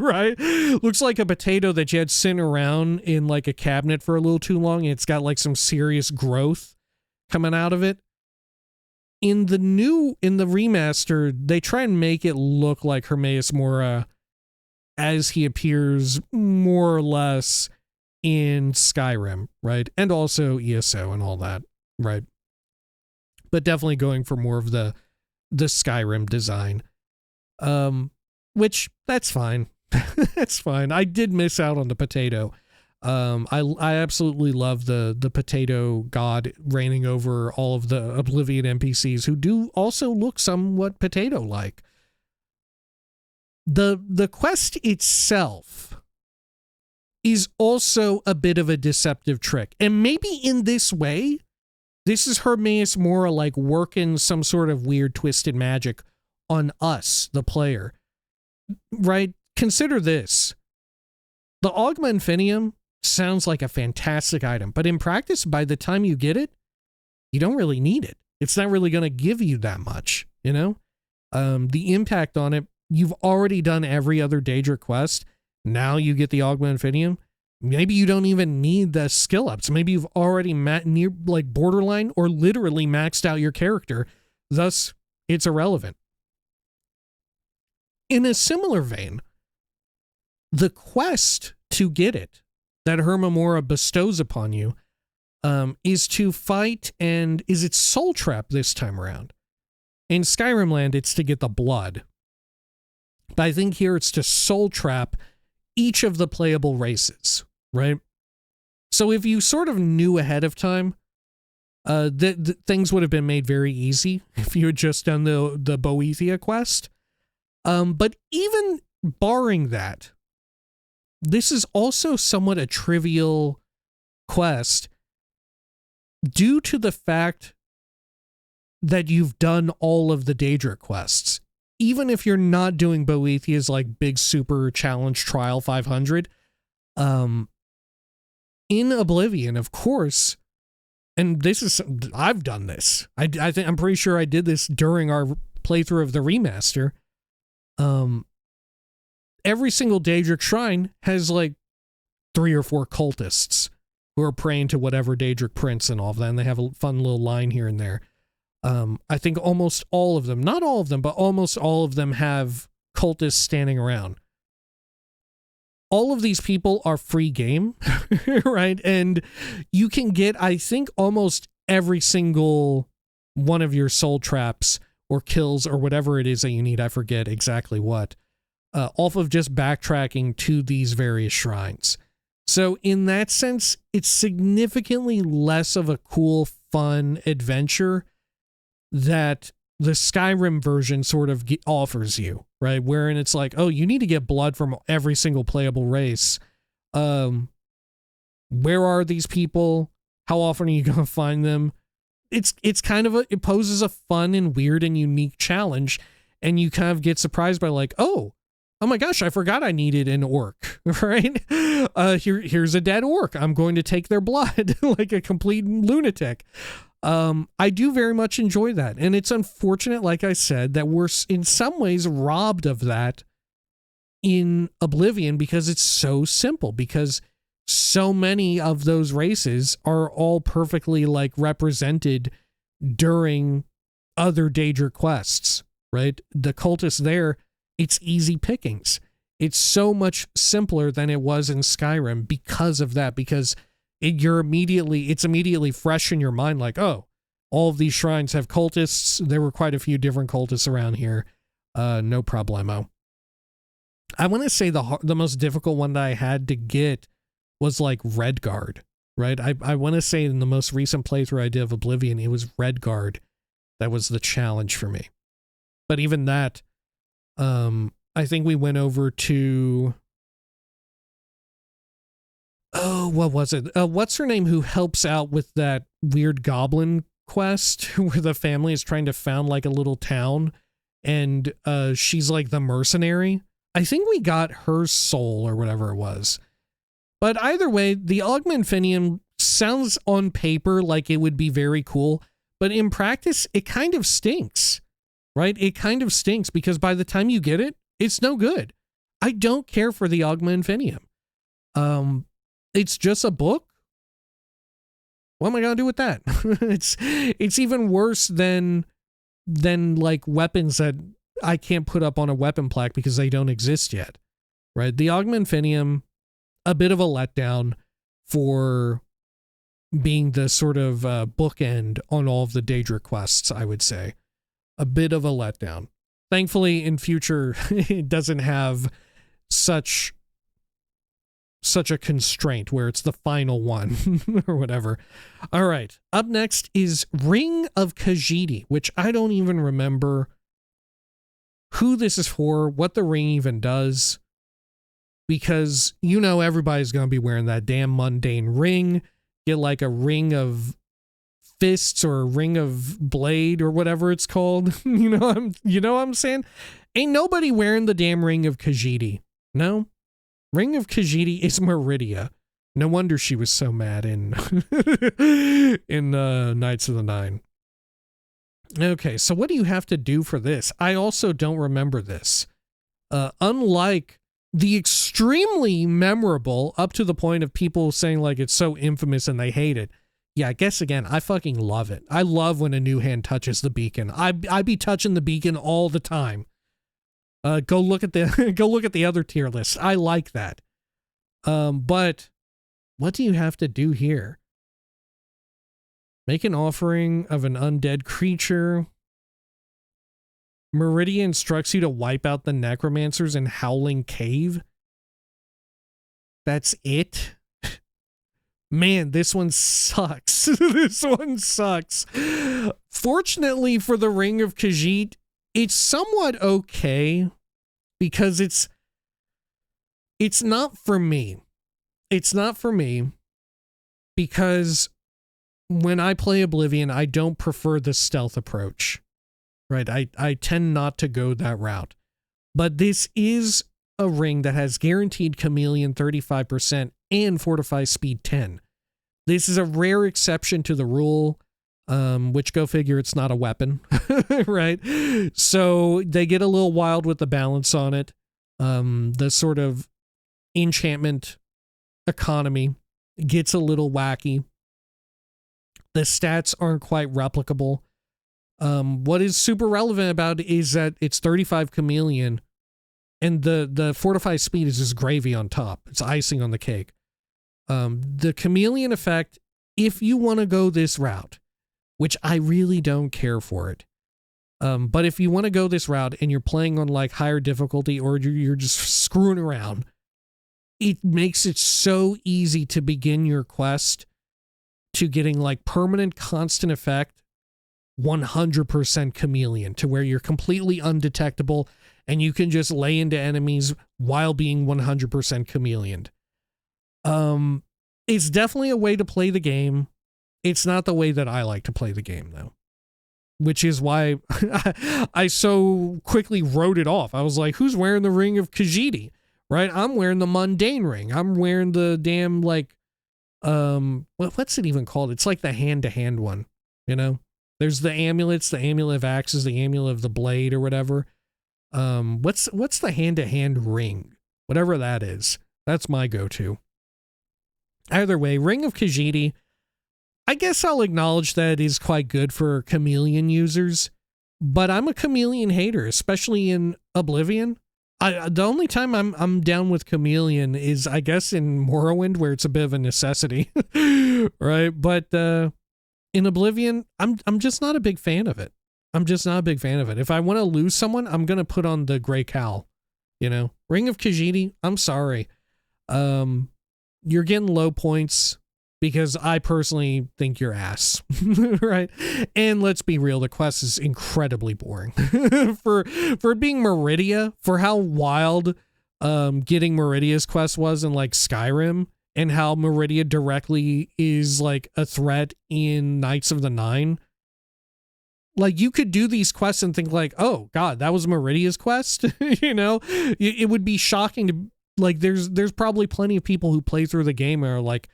right? Looks like a potato that you had sitting around in like a cabinet for a little too long. It's got like some serious growth coming out of it. In the remaster, they try and make it look like Hermaeus Mora as he appears more or less in Skyrim, right? And also ESO and all that, right? But definitely going for more of the Skyrim design. Which, that's fine. That's fine. I did miss out on the potato. I absolutely love the potato god reigning over all of the Oblivion NPCs who do also look somewhat potato-like. The quest itself is also a bit of a deceptive trick. And maybe in this way, this is Hermaeus Mora like working some sort of weird twisted magic on us, the player. Right? Consider this. The Augma Infinium sounds like a fantastic item, but in practice, by the time you get it, you don't really need it. It's not really going to give you that much, you know? The impact on it, you've already done every other Daedra quest. Now you get the Augma Infinium. Maybe you don't even need the skill ups. Maybe you've already near like borderline or literally maxed out your character. Thus, it's irrelevant. In a similar vein, the quest to get it that Hermaeus bestows upon you is to fight, and is it Soul Trap this time around? In Skyrim Land, it's to get the blood. But I think here it's to Soul Trap each of the playable races, right? So if you sort of knew ahead of time, things would have been made very easy if you had just done the Boethia quest. But even barring that, this is also somewhat a trivial quest due to the fact that you've done all of the Daedric quests. Even if you're not doing Boethia's like big super challenge trial 500, in Oblivion, of course, and this is, I've done this. I think I'm pretty sure I did this during our playthrough of the remaster. Every single Daedric shrine has like 3 or 4 cultists who are praying to whatever Daedric prince and all of that, and they have a fun little line here and there. I think almost all of them, not all of them, but almost all of them have cultists standing around. All of these people are free game, right? And you can get, I think, almost every single one of your soul traps or kills or whatever it is that you need, I forget exactly what, off of just backtracking to these various shrines. So in that sense, it's significantly less of a cool, fun adventure that the Skyrim version sort of offers you, right? Wherein it's like, oh, you need to get blood from every single playable race. Where are these people? How often are you going to find them? It's kind of it poses a fun and weird and unique challenge, and you kind of get surprised by like, oh my gosh, I forgot I needed an orc, right? Here's a dead orc. I'm going to take their blood like a complete lunatic. I do very much enjoy that. And it's unfortunate, like I said, that we're in some ways robbed of that in Oblivion because it's so simple, because so many of those races are all perfectly like represented during other Daedra quests, right? The cultists there, it's easy pickings. It's so much simpler than it was in Skyrim because of that, because it's immediately fresh in your mind, like, oh, all of these shrines have cultists. There were quite a few different cultists around here. No problemo. I want to say the most difficult one that I had to get was like Redguard, right? I want to say in the most recent playthrough I did of Oblivion, it was Redguard that was the challenge for me. But even that, I think we went over to, oh, what was it? What's her name who helps out with that weird goblin quest where the family is trying to found like a little town, and she's like the mercenary? I think we got her soul or whatever it was. But either way, the Augmentinium sounds on paper like it would be very cool, but in practice, it kind of stinks, right? It kind of stinks because by the time you get it, it's no good. I don't care for the Augmentinium. It's just a book. What am I gonna do with that? It's even worse than like weapons that I can't put up on a weapon plaque because they don't exist yet, right? The Augmentinium, a bit of a letdown for being the sort of bookend on all of the Daedra quests, I would say. A bit of a letdown. Thankfully, in future, it doesn't have such a constraint where it's the final one or whatever. All right. Up next is Ring of Khajiit, which I don't even remember who this is for, what the ring even does, because you know everybody's going to be wearing that damn mundane ring. Get like a ring of fists or a ring of blade or whatever it's called. you know what I'm saying? Ain't nobody wearing the damn Ring of Khajiit. No. Ring of Khajiit is Meridia. No wonder she was so mad in Knights of the Nine. Okay, so what do you have to do for this? I also don't remember this. Unlike the extremely memorable, up to the point of people saying like it's so infamous and they hate it. Yeah, I guess again, I fucking love it. I love when a new hand touches the beacon. I be touching the beacon all the time. Go look at the other tier list. I like that. But what do you have to do here? Make an offering of an undead creature. Meridia instructs you to wipe out the necromancers in Howling Cave. That's it? Man, this one sucks. This one sucks. Fortunately for the Ring of Khajiit, it's somewhat okay because it's not for me. It's not for me because when I play Oblivion, I don't prefer the stealth approach, right? I tend not to go that route. But this is a ring that has guaranteed chameleon 35% and fortify speed 10. This is a rare exception to the rule, which go figure it's not a weapon, right? So they get a little wild with the balance on it. The sort of enchantment economy gets a little wacky. The stats aren't quite replicable. What is super relevant about it is that it's 35 chameleon, and the fortify speed is just gravy on top. It's icing on the cake. The chameleon effect, if you want to go this route, which I really don't care for it, but if you want to go this route and you're playing on like higher difficulty or you're just screwing around, it makes it so easy to begin your quest to getting like permanent constant effect 100% chameleon, to where you're completely undetectable and you can just lay into enemies while being 100% chameleoned. It's definitely a way to play the game. It's not the way that I like to play the game, though, which is why I so quickly wrote it off. I was like, who's wearing the Ring of Khajiit, right? I'm wearing the mundane ring. I'm wearing the damn, like, what's it even called? It's like the hand-to-hand one, you know? There's the amulets, the amulet of axes, the amulet of the blade, or whatever. What's the hand-to-hand ring? Whatever that is. That's my go-to. Either way, Ring of Khajiit, I guess I'll acknowledge that it is quite good for chameleon users, but I'm a chameleon hater, especially in Oblivion. The only time I'm down with chameleon is, I guess, in Morrowind, where it's a bit of a necessity, right? But in Oblivion, I'm just not a big fan of it. I'm just not a big fan of it. If I want to lose someone, I'm gonna put on the Grey Cowl, you know. Ring of Khajiit, I'm sorry. You're getting low points. because I personally think you're ass, right? And let's be real, the quest is incredibly boring. for being Meridia, for how wild getting Meridia's quest was in like Skyrim, and how Meridia directly is like a threat in Knights of the Nine. Like, you could do these quests and think like, oh god, that was Meridia's quest. You know, it would be shocking to, like, there's probably plenty of people who play through the game and are like,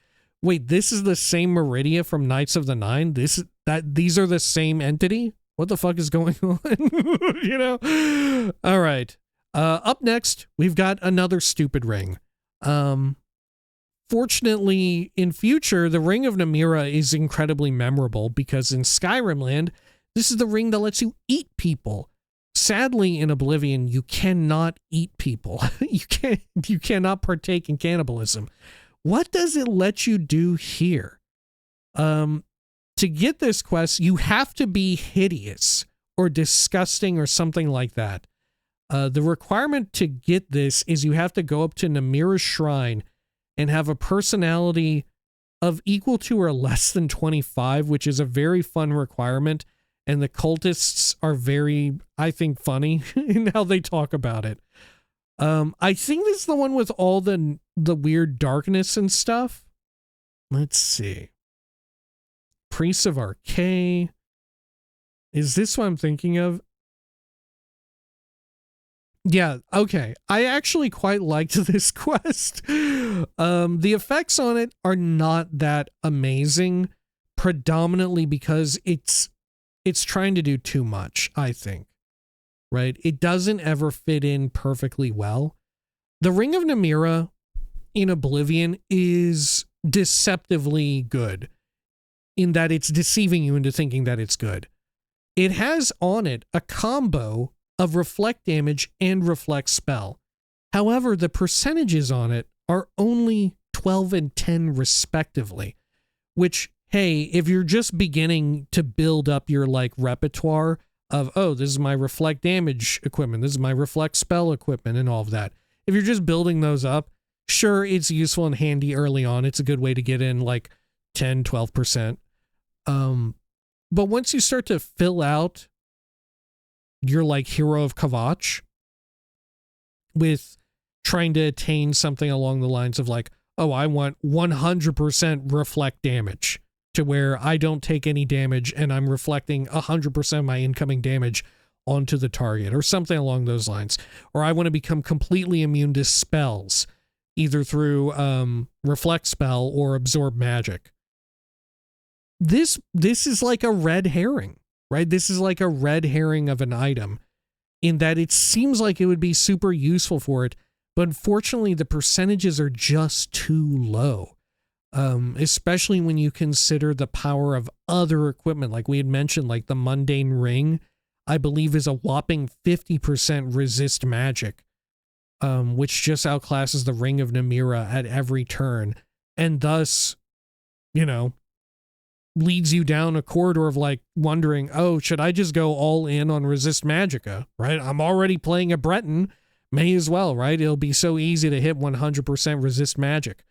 wait, this is the same Meridia from Knights of the Nine? These are the same entity? What the fuck is going on? You know? All right. Up next, we've got another stupid ring. Fortunately, in future, the Ring of Namira is incredibly memorable because in Skyrim Land, this is the ring that lets you eat people. Sadly, in Oblivion, you cannot eat people. You cannot partake in cannibalism. What does it let you do here? To get this quest, you have to be hideous or disgusting or something like that. The requirement to get this is you have to go up to Namira's shrine and have a personality of equal to or less than 25, which is a very fun requirement. And the cultists are very, I think, funny in how they talk about it. I think this is the one with all the weird darkness and stuff. Let's see. Priests of Archay. Is this what I'm thinking of? Yeah, okay. I actually quite liked this quest. The effects on it are not that amazing, predominantly because it's trying to do too much, I think. Right? It doesn't ever fit in perfectly well. The Ring of Namira in Oblivion is deceptively good in that it's deceiving you into thinking that it's good. It has on it a combo of reflect damage and reflect spell. However, the percentages on it are only 12 and 10 respectively, which, hey, if you're just beginning to build up your like repertoire of, oh, this is my reflect damage equipment, this is my reflect spell equipment and all of that. If you're just building those up, sure, it's useful and handy early on. It's a good way to get in like 10, 12%. But once you start to fill out your like Hero of Kavach with trying to attain something along the lines of like, oh, I want 100% reflect damage to where I don't take any damage and I'm reflecting 100% of my incoming damage onto the target or something along those lines. Or I want to become completely immune to spells, either through reflect spell or absorb magic. This is like a red herring, right? This is like a red herring of an item in that it seems like it would be super useful for it, but unfortunately the percentages are just too low. Especially when you consider the power of other equipment. Like we had mentioned, like the mundane ring, I believe is a whopping 50% resist magic, which just outclasses the Ring of Namira at every turn. And thus, you know, leads you down a corridor of like wondering, oh, should I just go all in on resist magicka, right? I'm already playing a Breton, may as well, right? It'll be so easy to hit 100% resist magic.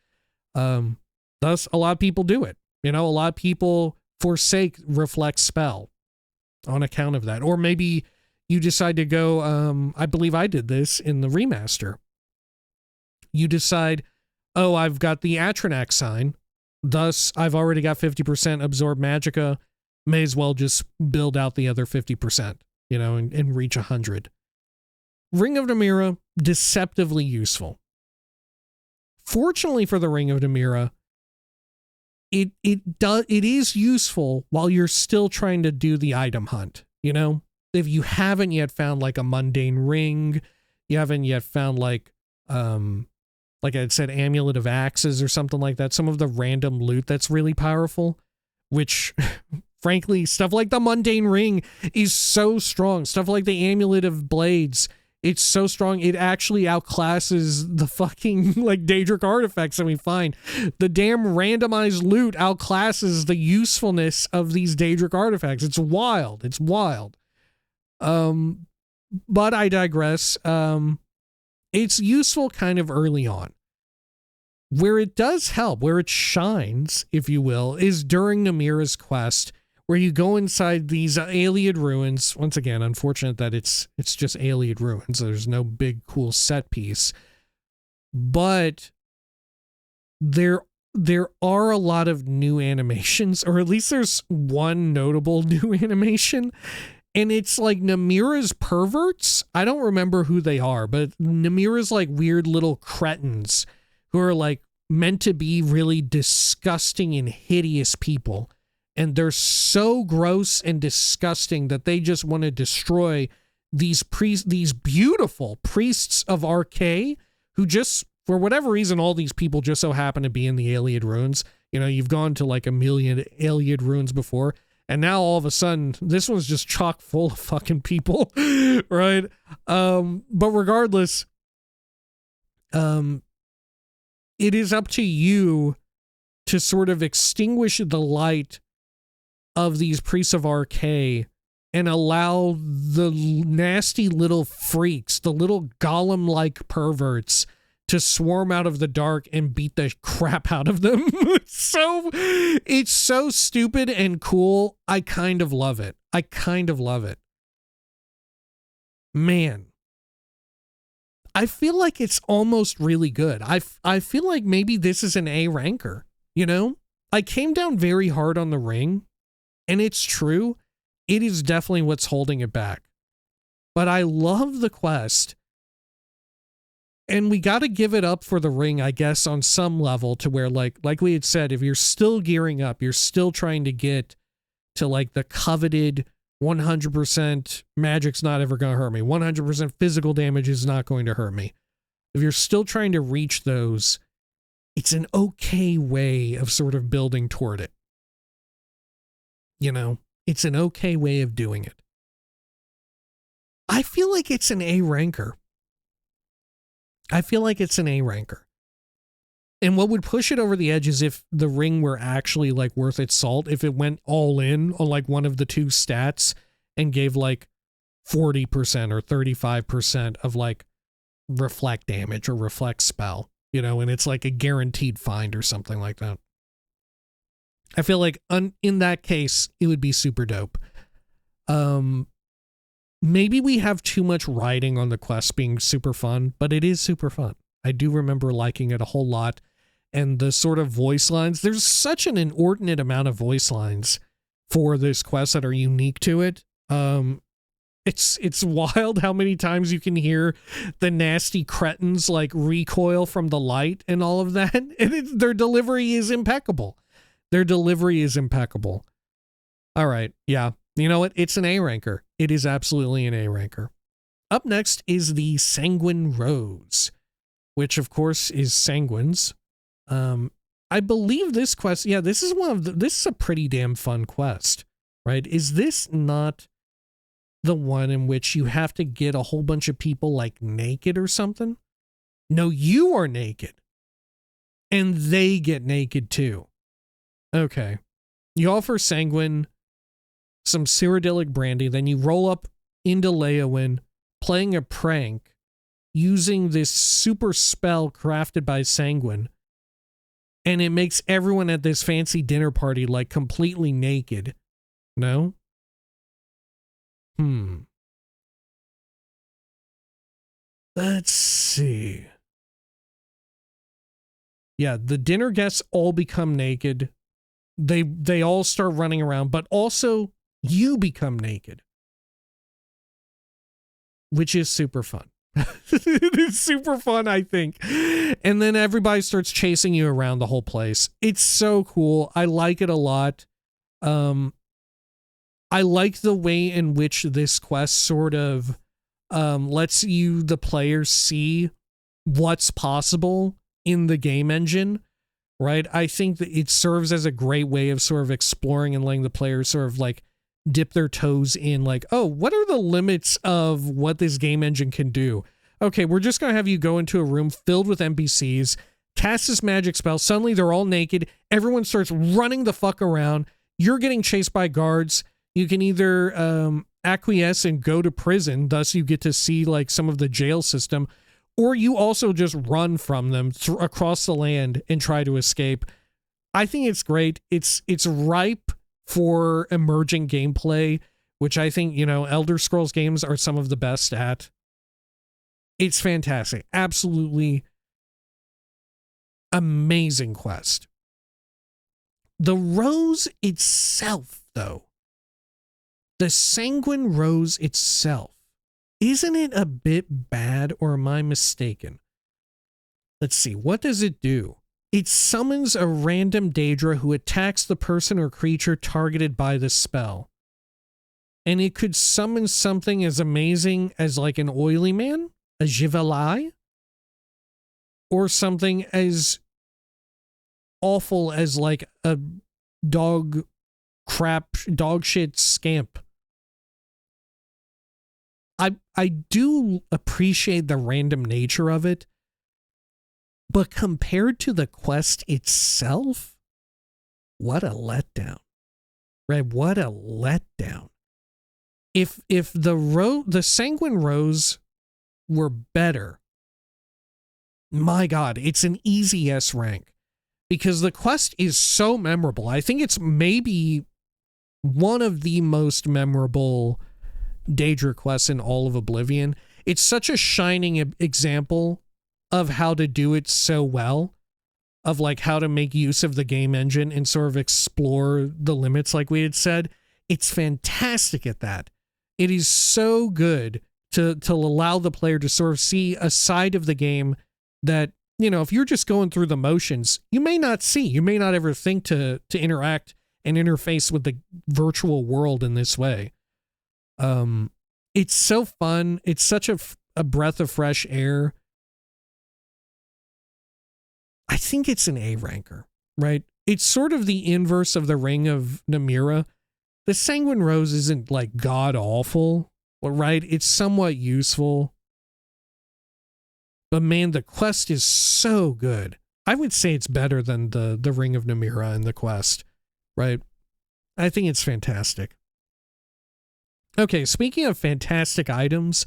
Thus, a lot of people do it. You know, a lot of people forsake reflect spell on account of that. Or maybe you decide to go, I believe I did this in the remaster. You decide, oh, I've got the Atronax sign. Thus, I've already got 50% absorb magicka. May as well just build out the other 50%, you know, and reach 100. Ring of Namira, deceptively useful. Fortunately for the Ring of Namira, it is useful while you're still trying to do the item hunt, you know? If you haven't yet found like a mundane ring, you haven't yet found like I said, Amulet of Axes or something like that, some of the random loot that's really powerful, which frankly, stuff like the mundane ring is so strong. Stuff like the Amulet of Blades, it's so strong, it actually outclasses the fucking, like, Daedric artifacts that we find. The damn randomized loot outclasses the usefulness of these Daedric artifacts. It's wild. It's wild. But I digress. It's useful kind of early on. Where it does help, where it shines, if you will, is during Namira's quest, where you go inside these Ayleid ruins. Once again, unfortunate that it's just Ayleid ruins. There's no big cool set piece. But there are a lot of new animations, or at least there's one notable new animation, and it's like Namira's perverts. I don't remember who they are, but Namira's like weird little cretins who are like meant to be really disgusting and hideous people. And they're so gross and disgusting that they just want to destroy these beautiful priests of Archay, who just, for whatever reason, all these people just so happen to be in the Ayleid ruins. You know, you've gone to like a million Ayleid ruins before, and now all of a sudden, this one's just chock full of fucking people, right? But regardless, it is up to you to sort of extinguish the light of these priests of Archay and allow the nasty little freaks, the little golem-like perverts, to swarm out of the dark and beat the crap out of them. It's so stupid and cool. I kind of love it. Man. I feel like it's almost really good. I feel like maybe this is an A ranker, you know? I came down very hard on the ring, and it's true. It is definitely what's holding it back. But I love the quest, and we got to give it up for the ring, I guess, on some level, to where, like we had said, if you're still gearing up, you're still trying to get to like the coveted 100% magic's not ever going to hurt me, 100% physical damage is not going to hurt me. If you're still trying to reach those, it's an okay way of sort of building toward it. You know, it's an okay way of doing it. I feel like it's an A ranker. And what would push it over the edge is if the ring were actually like worth its salt, if it went all in on like one of the two stats and gave like 40% or 35% of like reflect damage or reflect spell, you know, and it's like a guaranteed find or something like that. I feel like in that case, it would be super dope. Maybe we have too much writing on the quest being super fun, but it is super fun. I do remember liking it a whole lot. And the sort of voice lines, there's such an inordinate amount of voice lines for this quest that are unique to it. It's wild how many times you can hear the nasty cretins like recoil from the light and all of that. And their delivery is impeccable. All right. Yeah. You know what? It's an A ranker. It is absolutely an A ranker. Up next is the Sanguine Rose, which of course is Sanguine's. I believe this quest, yeah, this is a pretty damn fun quest, right? Is this not the one in which you have to get a whole bunch of people like naked or something? No, you are naked. And they get naked too. Okay. You offer Sanguine some Cyrodiilic brandy, then you roll up into Leowyn, playing a prank, using this super spell crafted by Sanguine, and it makes everyone at this fancy dinner party like completely naked. No? Let's see. Yeah, the dinner guests all become naked. They all start running around, but also you become naked, which is super fun. It is super fun, I think. And then everybody starts chasing you around the whole place. It's so cool. I like it a lot. I like the way in which this quest sort of lets you, the player, see what's possible in the game engine, right? I think that it serves as a great way of sort of exploring and letting the players sort of like dip their toes in, like, oh, what are the limits of what this game engine can do? Okay, we're just going to have you go into a room filled with NPCs, cast this magic spell, suddenly they're all naked, everyone starts running the fuck around, you're getting chased by guards, you can either acquiesce and go to prison, thus you get to see like some of the jail system, or you also just run from them across the land and try to escape. I think it's great. It's ripe for emerging gameplay, which I think, you know, Elder Scrolls games are some of the best at. It's fantastic. Absolutely amazing quest. The rose itself, though, the Sanguine Rose itself, isn't it a bit bad, or am I mistaken? Let's see, what does it do? It summons a random daedra who attacks the person or creature targeted by the spell. And it could summon something as amazing as like an oily man, a Jivalai, or something as awful as like a dog shit scamp. I do appreciate the random nature of it, but compared to the quest itself, what a letdown. Right? What a letdown. If the Sanguine Rose were better, my God, it's an easy S rank, because the quest is so memorable. I think it's maybe one of the most memorable daedra quests in all of Oblivion. It's such a shining example of how to do it so well, of like how to make use of the game engine and sort of explore the limits like we had said. It's fantastic at that. It is so good to allow the player to sort of see a side of the game that, you know, if you're just going through the motions, you may not see. You may not ever think to interact and interface with the virtual world in this way. It's so fun. It's such a breath of fresh air. I think it's an A ranker, right? It's sort of the inverse of the Ring of Namira. The Sanguine Rose isn't like god awful, right? It's somewhat useful. But man, the quest is so good. I would say it's better than the Ring of Namira and the quest, right? I think it's fantastic. Okay, speaking of fantastic items,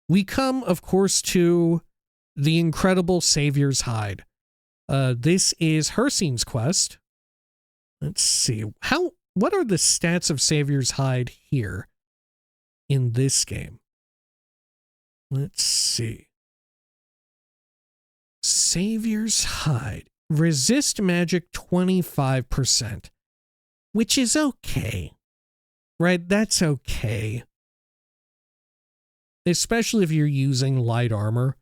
we come, of course, to the incredible Savior's Hide. This is Hircine's quest. Let's see. What are the stats of Savior's Hide here in this game? Let's see. Savior's Hide. Resist magic 25%, which is okay. Right? That's okay. Especially if you're using light armor.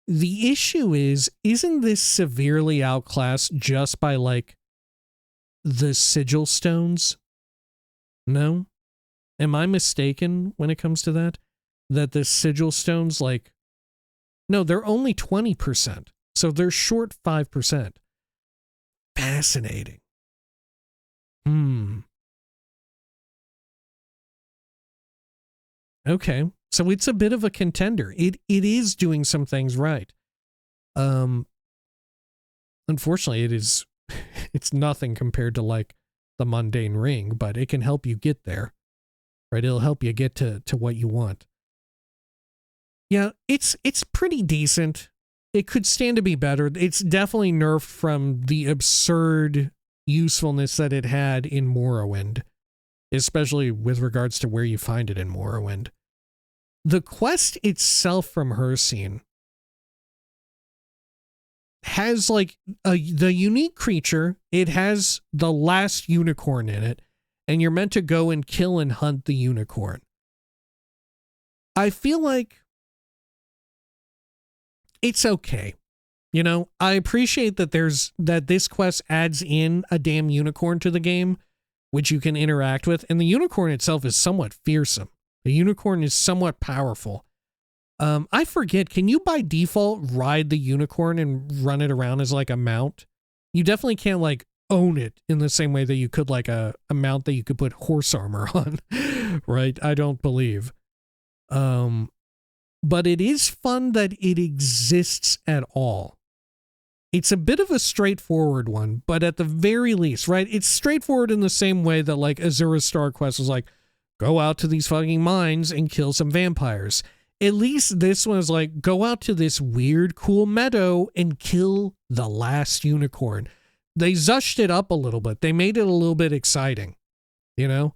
The issue is, isn't this severely outclassed just by, like, the sigil stones? No? Am I mistaken when it comes to that? That the sigil stones, like... No, they're only 20%. So they're short 5%. Fascinating. Okay, so it's a bit of a contender. It is doing some things right. Unfortunately, it's nothing compared to like the mundane ring, but it can help you get there. Right? It'll help you get to what you want. Yeah, it's pretty decent. It could stand to be better. It's definitely nerfed from the absurd usefulness that it had in Morrowind, especially with regards to where you find it in Morrowind. The quest itself from Hircine has like the unique creature. It has the last unicorn in it, and you're meant to go and kill and hunt the unicorn. I feel like it's okay. You know, I appreciate that this quest adds in a damn unicorn to the game, which you can interact with, and the unicorn itself is somewhat fearsome. The unicorn is somewhat powerful. I forget, can you by default ride the unicorn and run it around as like a mount? You definitely can't like own it in the same way that you could like a mount that you could put horse armor on, right? I don't believe. But it is fun that it exists at all. It's a bit of a straightforward one, but at the very least, right? It's straightforward in the same way that like Azura's Star Quest was like, go out to these fucking mines and kill some vampires. At least this one is like, go out to this weird, cool meadow and kill the last unicorn. They zhushed it up a little bit. They made it a little bit exciting, you know?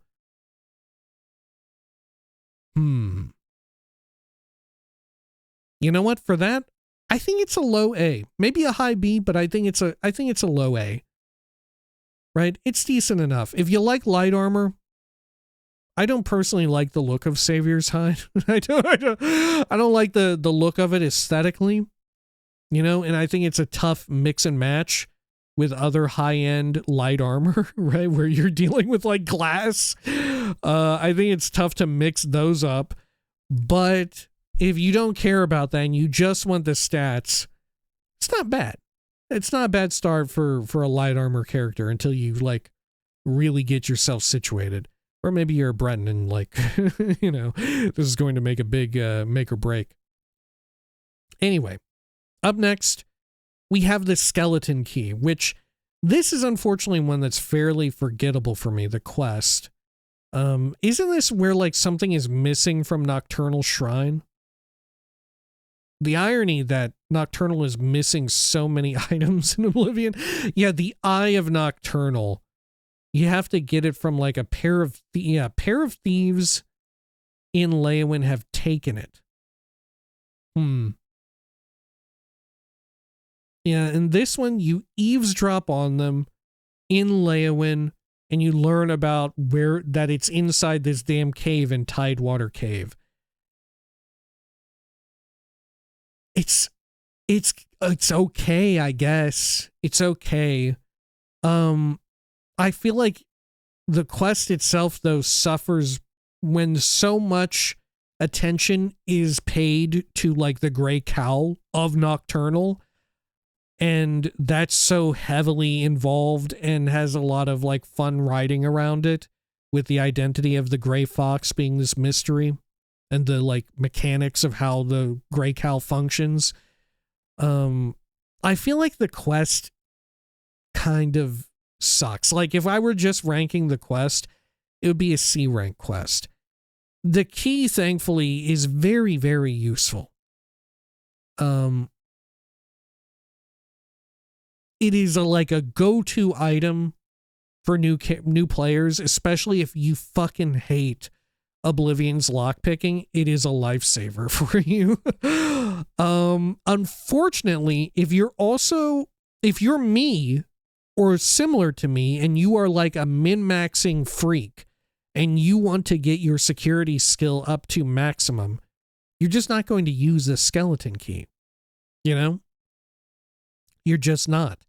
You know what? For that, I think it's a low A. Maybe a high B, but I think it's a low A. Right? It's decent enough. If you like light armor, I don't personally like the look of Savior's Hide. I don't like the look of it aesthetically, you know, and I think it's a tough mix and match with other high-end light armor, right, where you're dealing with like glass. I think it's tough to mix those up, but if you don't care about that and you just want the stats, it's not bad. It's not a bad start for a light armor character until you like really get yourself situated. Or maybe you're a Breton and like, you know, this is going to make a big make or break. Anyway, up next, we have the skeleton key, which this is unfortunately one that's fairly forgettable for me, the quest. Isn't this where like something is missing from Nocturnal Shrine? The irony that Nocturnal is missing so many items in Oblivion. Yeah, the Eye of Nocturnal. You have to get it from like a pair of thieves in Leyawiin have taken it. Yeah, in this one, you eavesdrop on them in Leyawiin, and you learn about that it's inside this damn cave in Tidewater Cave. It's okay, I guess. It's okay. I feel like the quest itself, though, suffers when so much attention is paid to, like, the gray cowl of Nocturnal, and that's so heavily involved and has a lot of, like, fun writing around it, with the identity of the gray fox being this mystery, and the, like, mechanics of how the gray cowl functions. I feel like the quest kind of sucks. Like, if I were just ranking the quest, it would be a C rank quest. The key, thankfully, is very, very useful. It is like a go-to item for new players, especially if you fucking hate Oblivion's lockpicking. It is a lifesaver for you. Unfortunately, if you're me, or similar to me, and you are like a min-maxing freak, and you want to get your security skill up to maximum, you're just not going to use the skeleton key. You know? You're just not.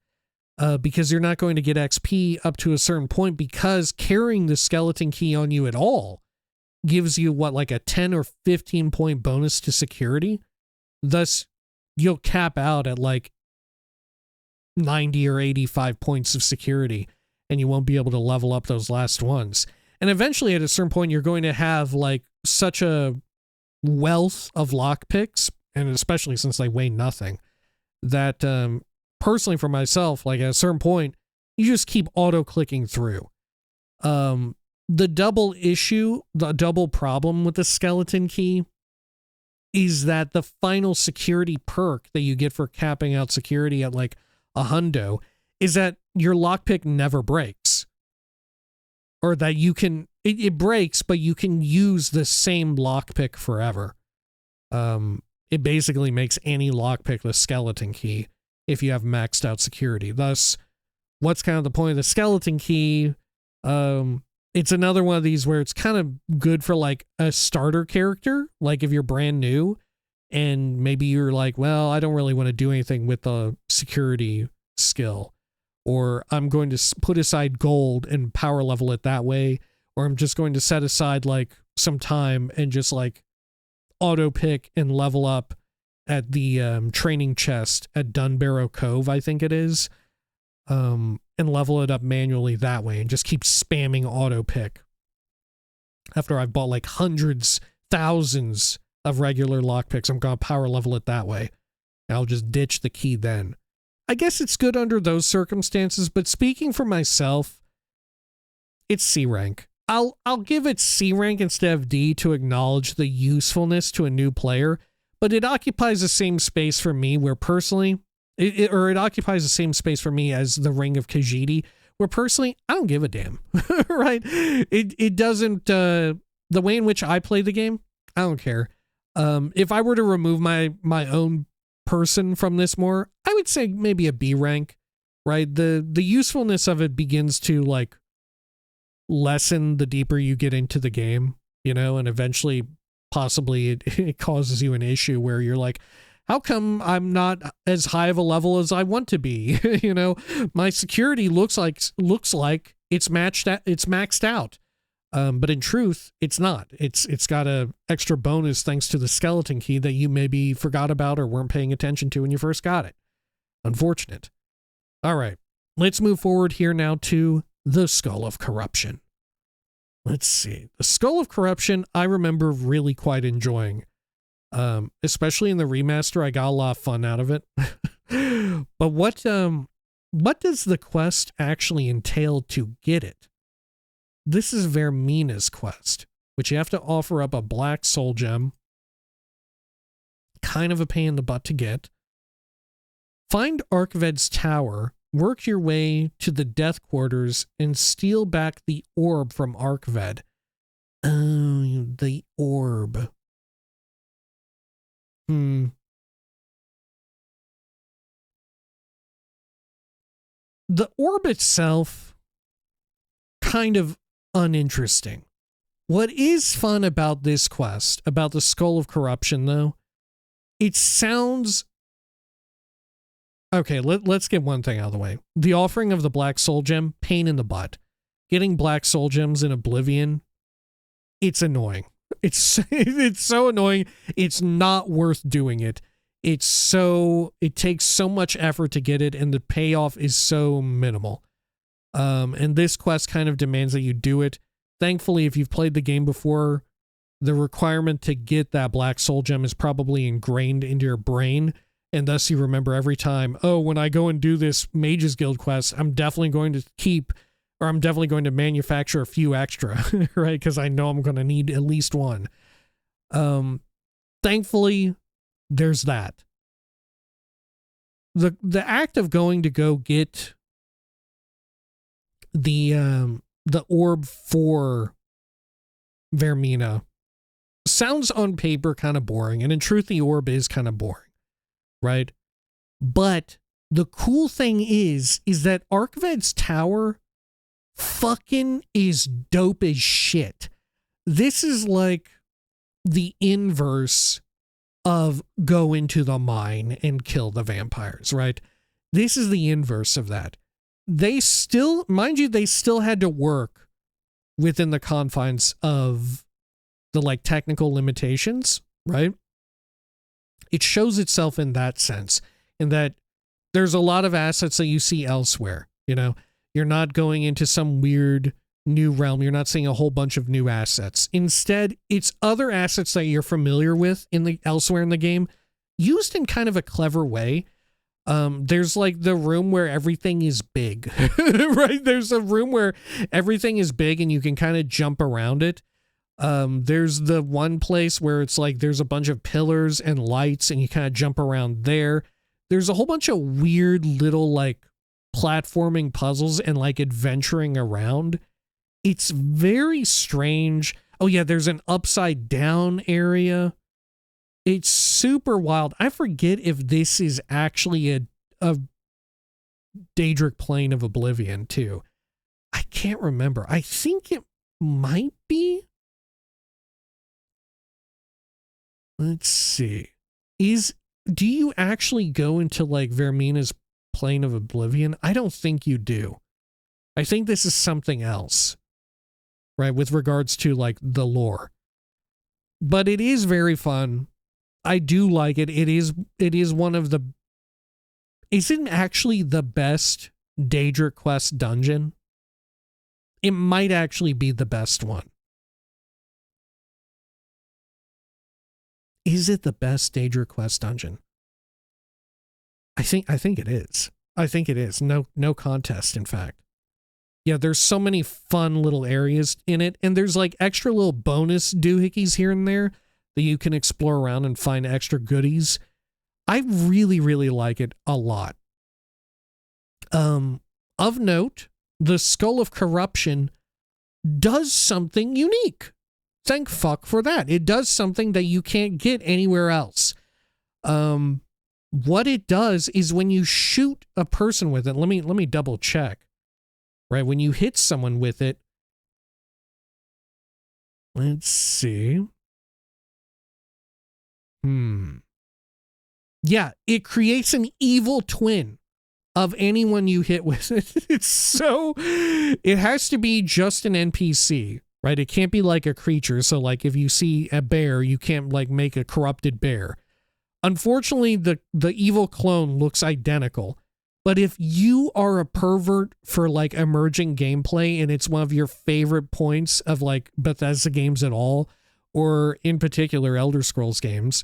Because you're not going to get XP up to a certain point, because carrying the skeleton key on you at all gives you, what, like a 10 or 15 point bonus to security? Thus, you'll cap out at like 90 or 85 points of security, and you won't be able to level up those last ones. And eventually, at a certain point, you're going to have like such a wealth of lockpicks, and especially since they weigh nothing, that personally for myself, like at a certain point, you just keep auto-clicking through. The double problem with the skeleton key is that the final security perk that you get for capping out security at like a hundo is that your lockpick never breaks. Or that you can, it breaks, but you can use the same lockpick forever. It basically makes any lockpick the skeleton key if you have maxed out security. Thus, what's kind of the point of the skeleton key? It's another one of these where it's kind of good for like a starter character, like if you're brand new and maybe you're like, well, I don't really want to do anything with the security skill, or I'm going to put aside gold and power level it that way, or I'm just going to set aside like some time and just like auto pick and level up at the training chest at Dunbarrow Cove, I think it is, and level it up manually that way and just keep spamming auto pick after I've bought like hundreds, thousands of regular lockpicks. I'm going to power level it that way. I'll just ditch the key then. I guess it's good under those circumstances, but speaking for myself, it's C rank. I'll give it C rank instead of D to acknowledge the usefulness to a new player, but it occupies the same space for me where personally, it occupies the same space for me as the Ring of Khajiit, where personally I don't give a damn, right? It doesn't, the way in which I play the game, I don't care. If I were to remove my own person from this more, I would say maybe a B rank, right? The usefulness of it begins to like lessen the deeper you get into the game, you know, and eventually possibly it causes you an issue where you're like, how come I'm not as high of a level as I want to be? You know, my security looks like it's maxed out. But in truth, it's not. It's got a extra bonus thanks to the skeleton key that you maybe forgot about or weren't paying attention to when you first got it. Unfortunate. All right, let's move forward here now to the Skull of Corruption. Let's see. The Skull of Corruption, I remember really quite enjoying. Especially in the remaster, I got a lot of fun out of it. But what does the quest actually entail to get it? This is Vermina's quest, which you have to offer up a black soul gem. Kind of a pain in the butt to get. Find Arkved's tower, work your way to the death quarters, and steal back the orb from Arkved. Oh, the orb. The orb itself, kind of uninteresting. What is fun about this quest, about the Skull of Corruption, though, it sounds... Okay, let's get one thing out of the way. The offering of the Black Soul Gem, pain in the butt. Getting Black Soul Gems in Oblivion, it's annoying. It's so annoying. It's not worth doing it. It takes so much effort to get it, and the payoff is so minimal. And this quest kind of demands that you do it. Thankfully, if you've played the game before, the requirement to get that Black Soul Gem is probably ingrained into your brain, and thus you remember every time, oh, when I go and do this Mages Guild quest, I'm definitely going to manufacture a few extra, right? Because I know I'm going to need at least one. Thankfully, there's that. The act of going to go get the orb for Vermina sounds on paper kind of boring, and in truth, the orb is kind of boring, right? But the cool thing is that Arkved's tower fucking is dope as shit. This is like the inverse of go into the mine and kill the vampires, right? This is the inverse of that. They still, mind you, they still had to work within the confines of the like technical limitations, right? It shows itself in that sense, in that there's a lot of assets that you see elsewhere, you know? You're not going into some weird new realm. You're not seeing a whole bunch of new assets. Instead, it's other assets that you're familiar with elsewhere in the game, used in kind of a clever way. There's like the room where everything is big, right? There's a room where everything is big and you can kind of jump around it. There's the one place where it's like there's a bunch of pillars and lights and you kind of jump around there. There's a whole bunch of weird little like platforming puzzles and like adventuring around. It's very strange. Oh yeah, there's an upside down area. It's super wild. I forget if this is actually a Daedric plane of Oblivion too. I can't remember. I think it might be. Let's see. Do you actually go into like Vermina's plane of Oblivion? I don't think you do. I think this is something else, right, with regards to like the lore. But it is very fun. I do like it. It is one of the... Is it actually the best Daedric quest dungeon? It might actually be the best one. Is it the best Daedric quest dungeon? I think it is. I think it is. No contest, in fact. Yeah, there's so many fun little areas in it, and there's like extra little bonus doohickeys here and there that you can explore around and find extra goodies. I really, really like it a lot. Of note, the Skull of Corruption does something unique. Thank fuck for that. It does something that you can't get anywhere else. What it does is when you shoot a person with it, let me double check. Right, when you hit someone with it, let's see. Yeah, it creates an evil twin of anyone you hit with it. It has to be just an NPC, right? It can't be like a creature. So like if you see a bear, you can't like make a corrupted bear. Unfortunately, the evil clone looks identical. But if you are a pervert for like emerging gameplay and it's one of your favorite points of like Bethesda games at all, or in particular Elder Scrolls games,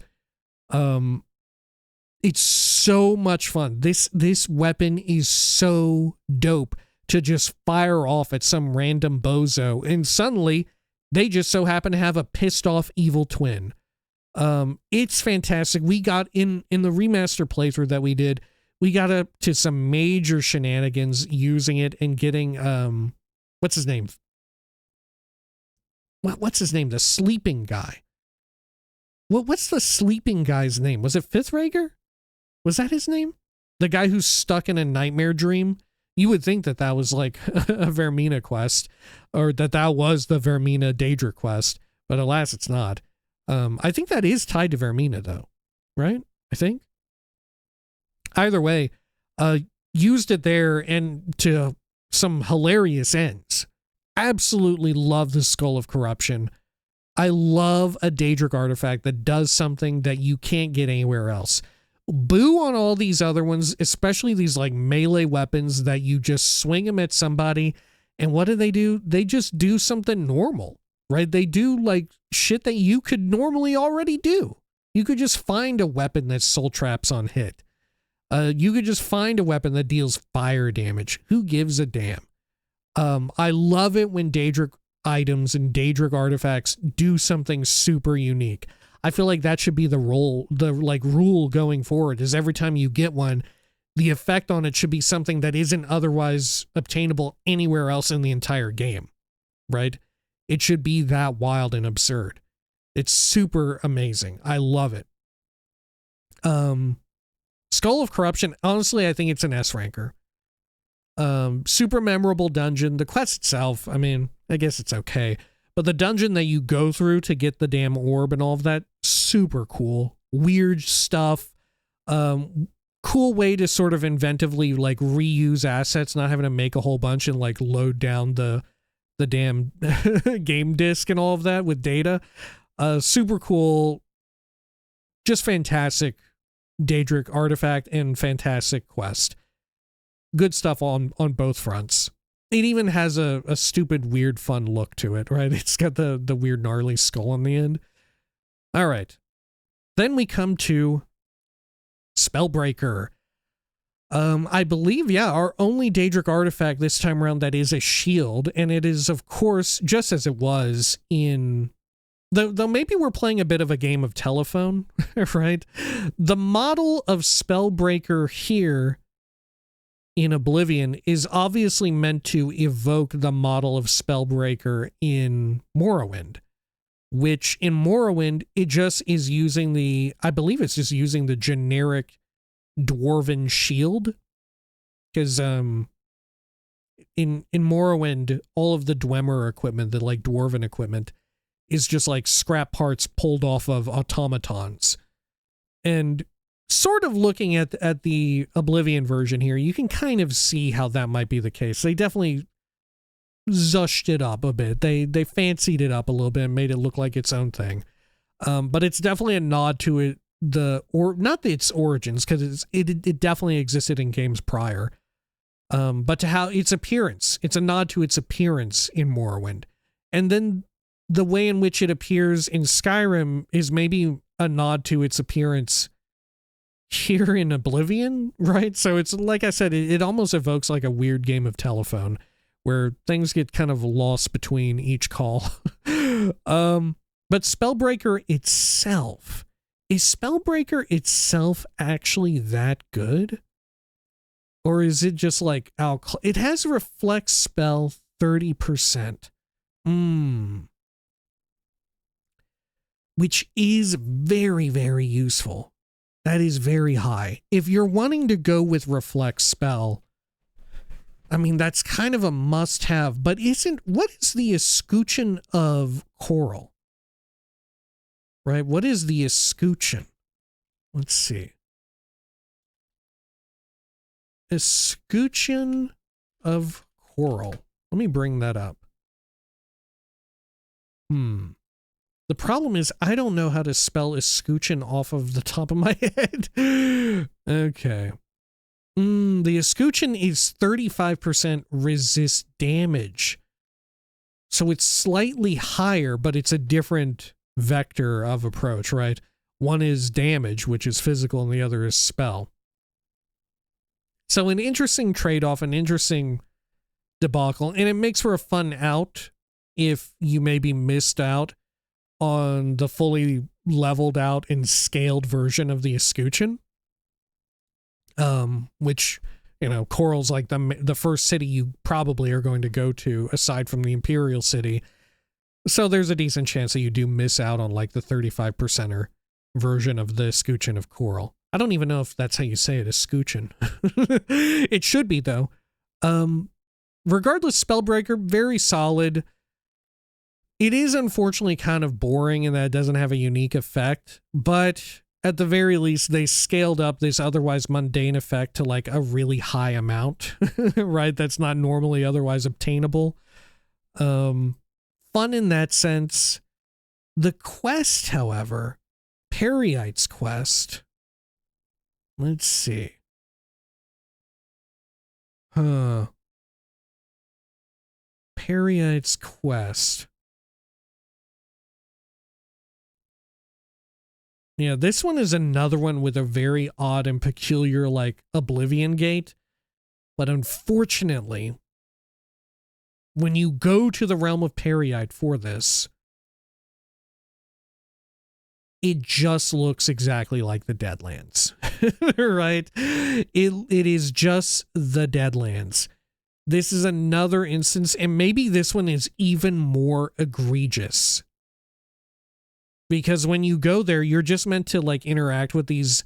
it's so much fun. This weapon is so dope to just fire off at some random bozo, and suddenly they just so happen to have a pissed off evil twin. It's fantastic. We got in the remaster playthrough that we did, we got up to some major shenanigans using it and getting, what's his name? What's his name? The sleeping guy. What's the sleeping guy's name? Was it Fifthrager? Was that his name? The guy who's stuck in a nightmare dream? You would think that that was like a Vermina quest, or that was the Vermina Daedra quest, but alas, it's not. I think that is tied to Vermina though, right? I think. Either way, used it there and to some hilarious ends. Absolutely love the Skull of Corruption. I love a Daedric artifact that does something that you can't get anywhere else. Boo on all these other ones, especially these like melee weapons that you just swing them at somebody, and what do? They just do something normal, right? They do like shit that you could normally already do. You could just find a weapon that soul traps on hit. You could just find a weapon that deals fire damage. Who gives a damn? I love it when Daedric items and Daedric artifacts do something super unique. I feel like that should be the rule going forward, is every time you get one, the effect on it should be something that isn't otherwise obtainable anywhere else in the entire game, right? It should be that wild and absurd. It's super amazing. I love it. Skull of Corruption, honestly, I think it's an S ranker. Super memorable dungeon. The quest itself, I mean, I guess it's okay. But the dungeon that you go through to get the damn orb and all of that, super cool. Weird stuff. Cool way to sort of inventively like reuse assets, not having to make a whole bunch and like load down the damn game disc and all of that with data. Super cool. Just fantastic Daedric artifact and fantastic quest. Good stuff on both fronts. It even has a stupid, weird, fun look to it, right? It's got the weird, gnarly skull on the end. All right. Then we come to Spellbreaker. I believe, yeah, our only Daedric artifact this time around that is a shield, and it is, of course, just as it was in... Though maybe we're playing a bit of a game of telephone, right? The model of Spellbreaker here in Oblivion is obviously meant to evoke the model of Spellbreaker in Morrowind, which in Morrowind, it just is using I believe it's just using the generic dwarven shield, because in Morrowind, all of the Dwemer equipment, the like dwarven equipment, is just like scrap parts pulled off of automatons. And sort of looking at the Oblivion version here, you can kind of see how that might be the case. They definitely zushed it up a bit. They fancied it up a little bit and made it look like its own thing. But it's definitely a nod to it, not its origins, because it definitely existed in games prior. But to how its appearance, it's a nod to its appearance in Morrowind. And then the way in which it appears in Skyrim is maybe a nod to its appearance here in Oblivion, right? So it's, like I said, it almost evokes like a weird game of telephone, where things get kind of lost between each call. But Spellbreaker itself, is Spellbreaker itself actually that good? Or is it just like, it has reflect spell 30%. Which is very, very useful. That is very high. If you're wanting to go with reflect spell, I mean, that's kind of a must-have, but what is the escutcheon of coral? Right? What is the escutcheon? Let's see. Escutcheon of coral. Let me bring that up. The problem is I don't know how to spell escutcheon off of the top of my head. Okay. The escutcheon is 35% resist damage. So it's slightly higher, but it's a different vector of approach, right? One is damage, which is physical, and the other is spell. So an interesting trade-off, an interesting debacle, and it makes for a fun out if you maybe missed out on the fully leveled out and scaled version of the escutcheon. Which, you know, Coral's like the first city you probably are going to go to aside from the Imperial City. So there's a decent chance that you do miss out on like the 35%er version of the escutcheon of Coral. I don't even know if that's how you say it, escutcheon. It should be though. Regardless, Spellbreaker, very solid. It is unfortunately kind of boring in that it doesn't have a unique effect, but at the very least, they scaled up this otherwise mundane effect to like a really high amount, right? That's not normally otherwise obtainable. Fun in that sense. The quest, however, Peryite's quest. Let's see. Peryite's quest. Yeah, this one is another one with a very odd and peculiar, like, Oblivion gate. But unfortunately, when you go to the realm of Peryite for this, it just looks exactly like the Deadlands, right? It is just the Deadlands. This is another instance, and maybe this one is even more egregious. Because when you go there, you're just meant to like interact with these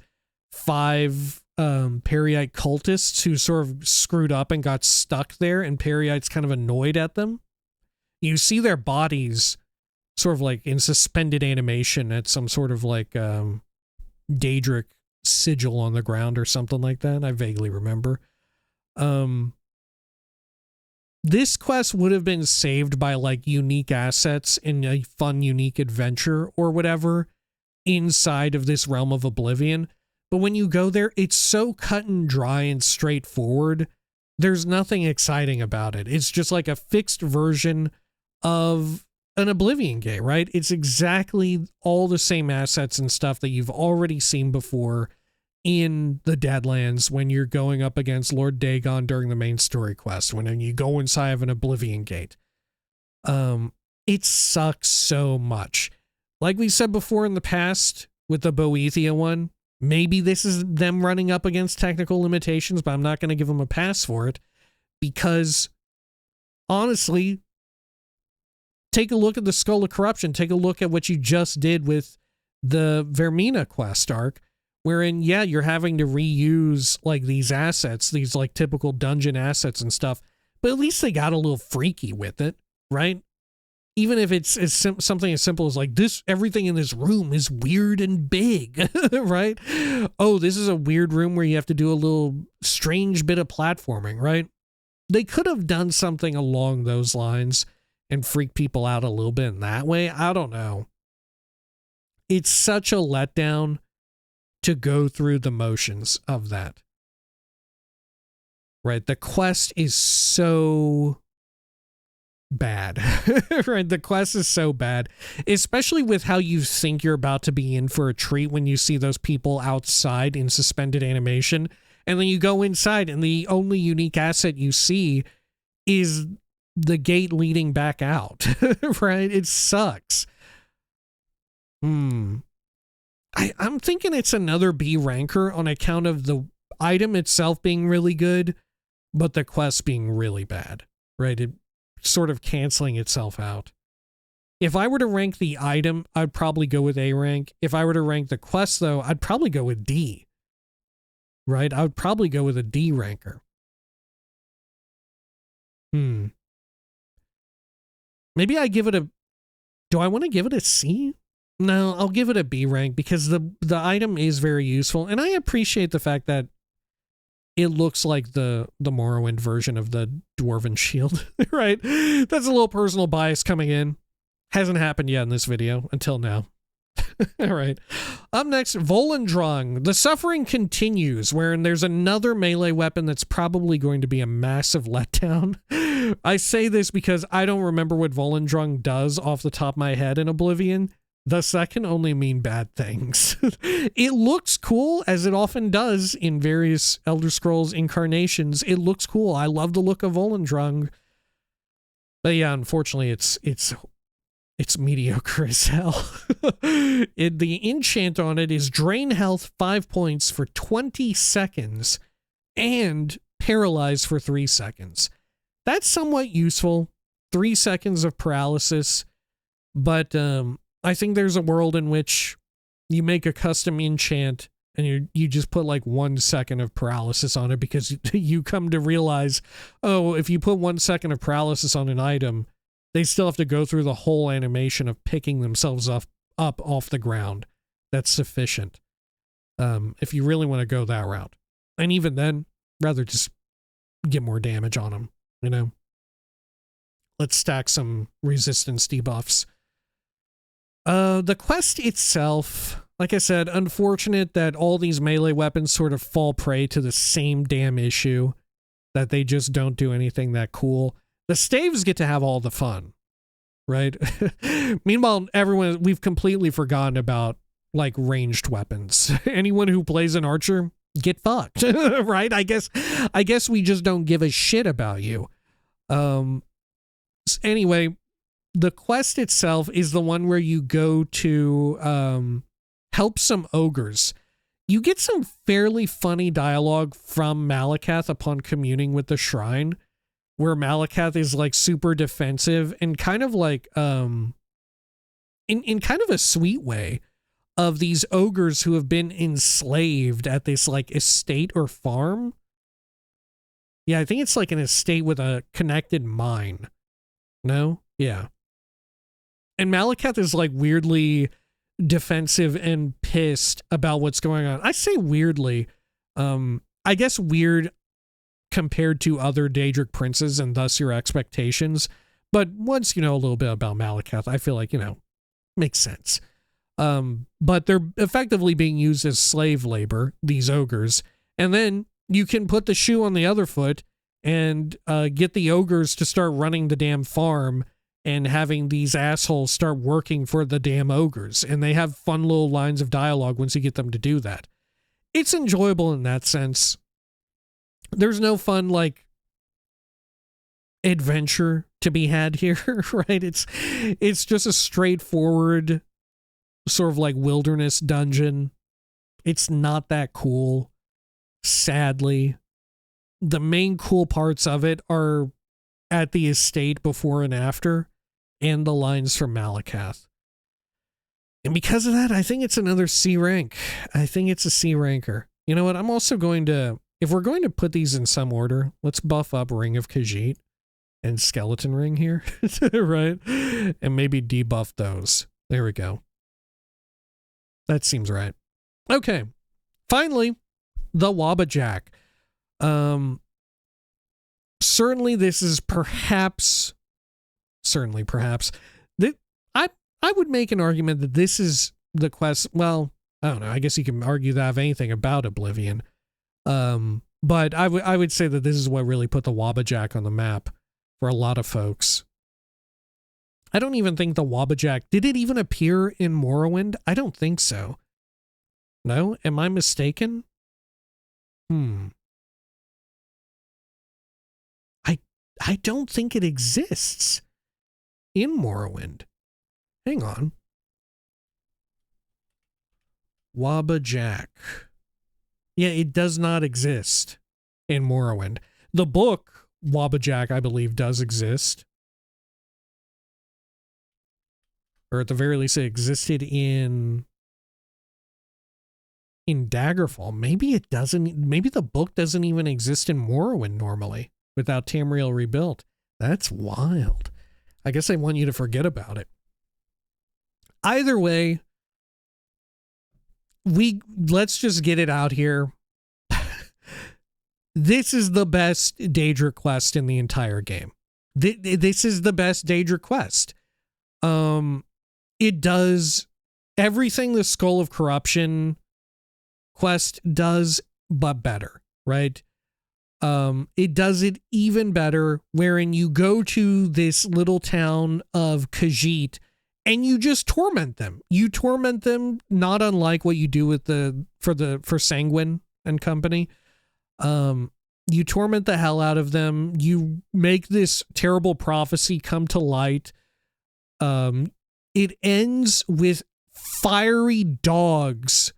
5 Peryite cultists who sort of screwed up and got stuck there, and Peryite's kind of annoyed at them. You see their bodies sort of like in suspended animation at some sort of like Daedric sigil on the ground or something like that. I vaguely remember. This quest would have been saved by like unique assets in a fun, unique adventure or whatever inside of this realm of Oblivion. But when you go there, it's so cut and dry and straightforward. There's nothing exciting about it. It's just like a fixed version of an Oblivion game, right? It's exactly all the same assets and stuff that you've already seen before in the Deadlands when you're going up against Lord Dagon during the main story quest, when you go inside of an Oblivion gate. It sucks so much. Like we said before in the past with the Boethia one, maybe this is them running up against technical limitations, but I'm not going to give them a pass for it because honestly, take a look at the Skull of Corruption. Take a look at what you just did with the Vermina quest arc, wherein, yeah, you're having to reuse like these assets, these like typical dungeon assets and stuff, but at least they got a little freaky with it, right? Even if it's something as simple as like this, everything in this room is weird and big, right? Oh, this is a weird room where you have to do a little strange bit of platforming, right? They could have done something along those lines and freak people out a little bit in that way. I don't know. It's such a letdown to go through the motions of that. Right? The quest is so bad. Right? The quest is so bad, especially with how you think you're about to be in for a treat when you see those people outside in suspended animation, and then you go inside and the only unique asset you see is the gate leading back out, right? It sucks. I'm thinking it's another B ranker on account of the item itself being really good, but the quest being really bad, right? It sort of canceling itself out. If I were to rank the item, I'd probably go with A rank. If I were to rank the quest, though, I'd probably go with D, right? I would probably go with a D ranker. Maybe I give it a... Do I want to give it a C? No, I'll give it a B rank because the item is very useful, and I appreciate the fact that it looks like the Morrowind version of the Dwarven Shield, right? That's a little personal bias coming in. Hasn't happened yet in this video until now. All right. Up next, Volendrung. The suffering continues, wherein there's another melee weapon that's probably going to be a massive letdown. I say this because I don't remember what Volendrung does off the top of my head in Oblivion. Thus, that can only mean bad things. It looks cool, as it often does in various Elder Scrolls incarnations. It looks cool. I love the look of Volendrung. But yeah, unfortunately, it's mediocre as hell. The enchant on it is drain health 5 points for 20 seconds and paralyze for 3 seconds. That's somewhat useful. 3 seconds of paralysis. But I think there's a world in which you make a custom enchant and you just put like 1 second of paralysis on it because you come to realize, oh, if you put 1 second of paralysis on an item, they still have to go through the whole animation of picking themselves up off the ground. That's sufficient. If you really want to go that route. And even then, rather just get more damage on them, you know? Let's stack some resistance debuffs. The quest itself, like I said, unfortunate that all these melee weapons sort of fall prey to the same damn issue, that they just don't do anything that cool. The staves get to have all the fun, right? Meanwhile, we've completely forgotten about, like, ranged weapons. Anyone who plays an archer, get fucked, right? I guess we just don't give a shit about you. Anyway, the quest itself is the one where you go to help some ogres. You get some fairly funny dialogue from Malakath upon communing with the shrine, where Malakath is like super defensive and kind of like in kind of a sweet way of these ogres who have been enslaved at this like estate or farm. Yeah, I think it's like an estate with a connected mine. No? Yeah. And Malakath is like weirdly defensive and pissed about what's going on. I say weirdly. I guess weird compared to other Daedric princes and thus your expectations. But once you know a little bit about Malakath, I feel like, you know, makes sense. But they're effectively being used as slave labor, these ogres. And then you can put the shoe on the other foot and get the ogres to start running the damn farm and having these assholes start working for the damn ogres. And they have fun little lines of dialogue once you get them to do that. It's enjoyable in that sense. There's no fun, like, adventure to be had here, right? It's just a straightforward sort of like wilderness dungeon. It's not that cool, sadly. The main cool parts of it are at the estate before and after, and the lines from Malakath. And because of that, I think it's another C rank. I think it's a C ranker. You know what? I'm also going to, if we're going to put these in some order, let's buff up Ring of Khajiit and Skeleton Ring here, right? And maybe debuff those. There we go. That seems right. Okay. Finally, the Wabbajack. Certainly this is perhaps, I would make an argument that this is the quest. Well, I don't know. I guess you can argue that of anything about Oblivion. But I would say that this is what really put the Wabbajack on the map for a lot of folks. I don't even think the Wabbajack, did it even appear in Morrowind? I don't think so. No? Am I mistaken? I don't think it exists in Morrowind. Hang on. Wabbajack. Yeah, it does not exist in Morrowind. The book, Wabbajack, I believe, does exist. Or at the very least, it existed in Daggerfall. Maybe it doesn't. Maybe the book doesn't even exist in Morrowind normally without Tamriel rebuilt. That's wild. I guess they want you to forget about it. Either way, let's just get it out here. This is the best Daedric quest in the entire game. This is the best Daedric quest. It does everything the Skull of Corruption quest does, but better, right? It does it even better, wherein you go to this little town of Khajiit and you just torment them. You torment them, not unlike what you do with for Sanguine and company. You torment the hell out of them. You make this terrible prophecy come to light. It ends with fiery dogs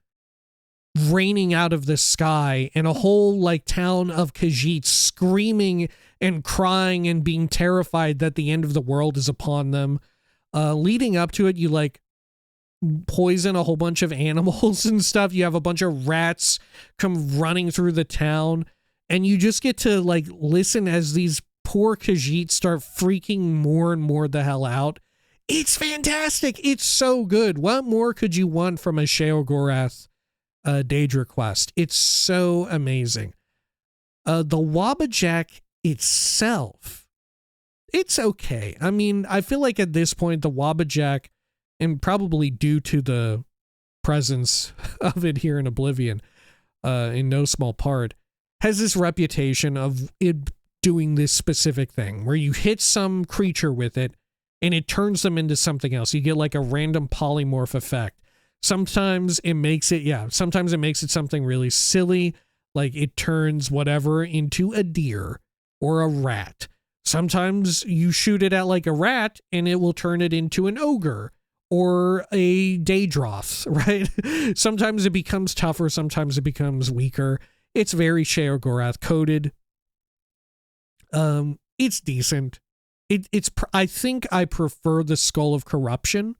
raining out of the sky and a whole like town of Khajiit screaming and crying and being terrified that the end of the world is upon them. Leading up to it, you like poison a whole bunch of animals and stuff. You have a bunch of rats come running through the town, and you just get to like listen as these poor Khajiit start freaking more and more the hell out. It's fantastic. It's so good. What more could you want from a Sheogorath Daedra quest? It's so amazing. The Wabbajack itself, it's okay. I mean, I feel like at this point, the Wabbajack, and probably due to the presence of it here in Oblivion, in no small part, has this reputation of it doing this specific thing where you hit some creature with it and it turns them into something else. You get like a random polymorph effect. Sometimes it makes it, sometimes it makes it something really silly, like it turns whatever into a deer or a rat. Sometimes you shoot it at like a rat and it will turn it into an ogre or a Daedroth, right? Sometimes it becomes tougher, sometimes it becomes weaker. It's very Sheogorath coded. It's decent. I think I prefer the Skull of Corruption.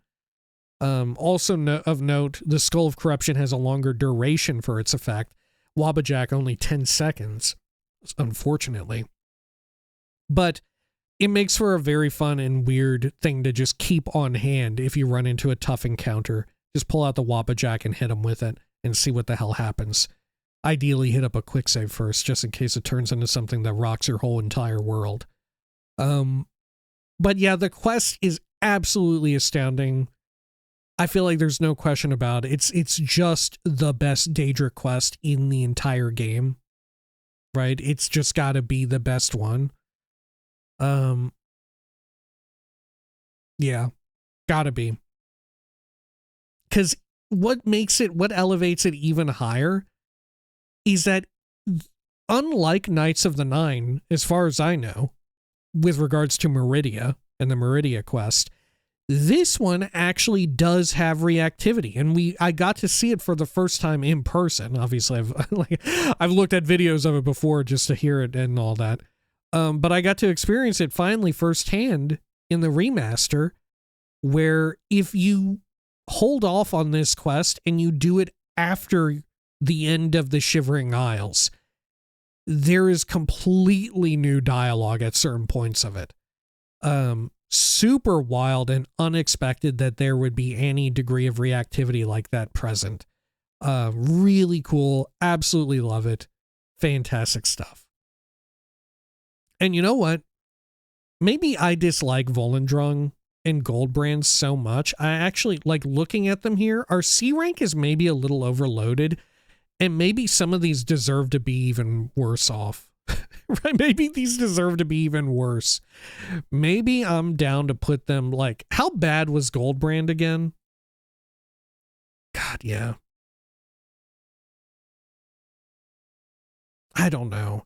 Also of note, the Skull of Corruption has a longer duration for its effect. Wabbajack only 10 seconds, unfortunately. But it makes for a very fun and weird thing to just keep on hand if you run into a tough encounter. Just pull out the Wabbajack and hit them with it and see what the hell happens. Ideally, hit up a quick save first, just in case it turns into something that rocks your whole entire world. But yeah, the quest is absolutely astounding. I feel like there's no question about it. It's just the best Daedric quest in the entire game, right? It's just got to be the best one. Yeah, gotta be. Because what elevates it even higher is that, unlike Knights of the Nine, as far as I know, with regards to Meridia and the Meridia quest, this one actually does have reactivity, and I got to see it for the first time in person. Obviously, I've looked at videos of it before just to hear it and all that. But I got to experience it finally firsthand in the remaster, where if you hold off on this quest and you do it after the end of the Shivering Isles, there is completely new dialogue at certain points of it. Super wild and unexpected that there would be any degree of reactivity like that present. Really cool. Absolutely love it. Fantastic stuff. And you know what? Maybe I dislike Volendrung and Goldbrand so much. I actually like looking at them here. Our C rank is maybe a little overloaded, and maybe some of these deserve to be even worse off. Right? Maybe these deserve to be even worse. Maybe I'm down to put them like, how bad was Goldbrand again? God, yeah. I don't know.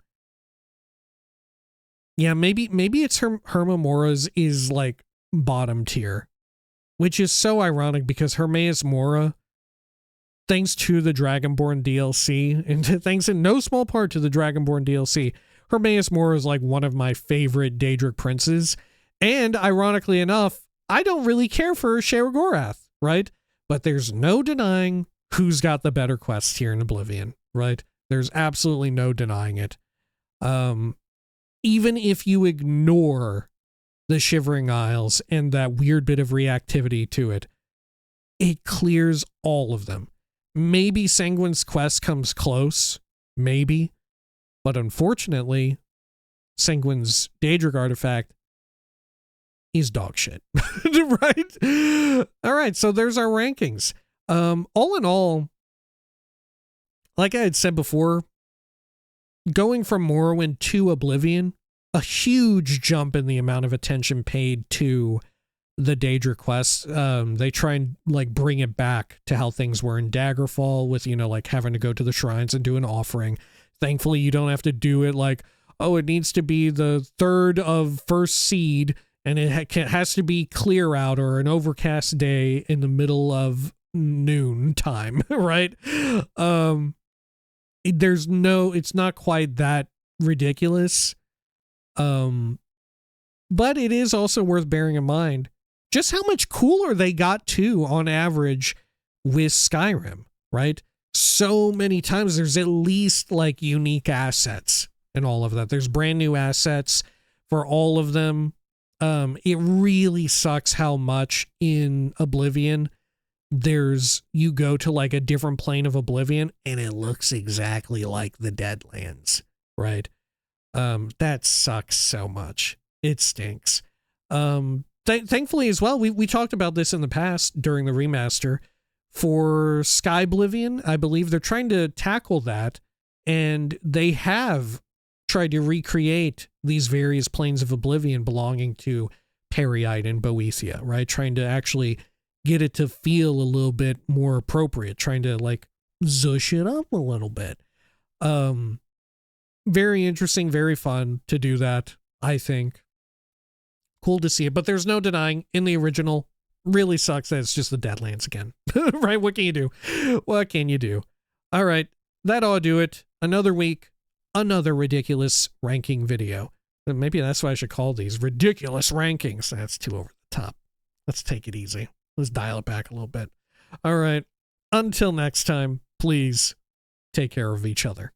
Yeah, maybe it's Hermamora's is like bottom tier, which is so ironic because Hermaeus Mora, thanks to the Dragonborn DLC, and thanks in no small part to the Dragonborn DLC, Hermaeus Mora is like one of my favorite Daedric princes. And ironically enough, I don't really care for Sheogorath, right? But there's no denying who's got the better quests here in Oblivion, right? There's absolutely no denying it. Even if you ignore the Shivering Isles and that weird bit of reactivity to it, it clears all of them. Maybe Sanguine's quest comes close, maybe, but unfortunately, Sanguine's Daedric artifact is dog shit, right? All right, so there's our rankings. All in all, like I had said before, going from Morrowind to Oblivion, a huge jump in the amount of attention paid to the Daedra quests. They try and like bring it back to how things were in Daggerfall with, you know, like having to go to the shrines and do an offering. Thankfully, you don't have to do it like, oh, it needs to be the 3rd of first seed and it has to be clear out or an overcast day in the middle of noon time, right? It's not quite that ridiculous. But it is also worth bearing in mind just how much cooler they got too on average with Skyrim, right? So many times there's at least like unique assets and all of that. There's brand new assets for all of them. It really sucks how much in Oblivion you go to like a different plane of Oblivion and it looks exactly like the Deadlands, right? That sucks so much. It stinks. Thankfully as well, we talked about this in the past during the remaster for Skyblivion. I believe they're trying to tackle that, and they have tried to recreate these various planes of Oblivion belonging to Peryite and Boethia, right? Trying to actually get it to feel a little bit more appropriate, trying to like zush it up a little bit. Very interesting, very fun to do that, I think. Cool to see it, but there's no denying in the original, really sucks that it's just the Deadlands again, right? What can you do? What can you do? All right, that ought to do it. Another week, another ridiculous ranking video. Maybe that's what I should call these, ridiculous rankings. That's too over the top. Let's take it easy. Let's dial it back a little bit. All right, until next time, please take care of each other.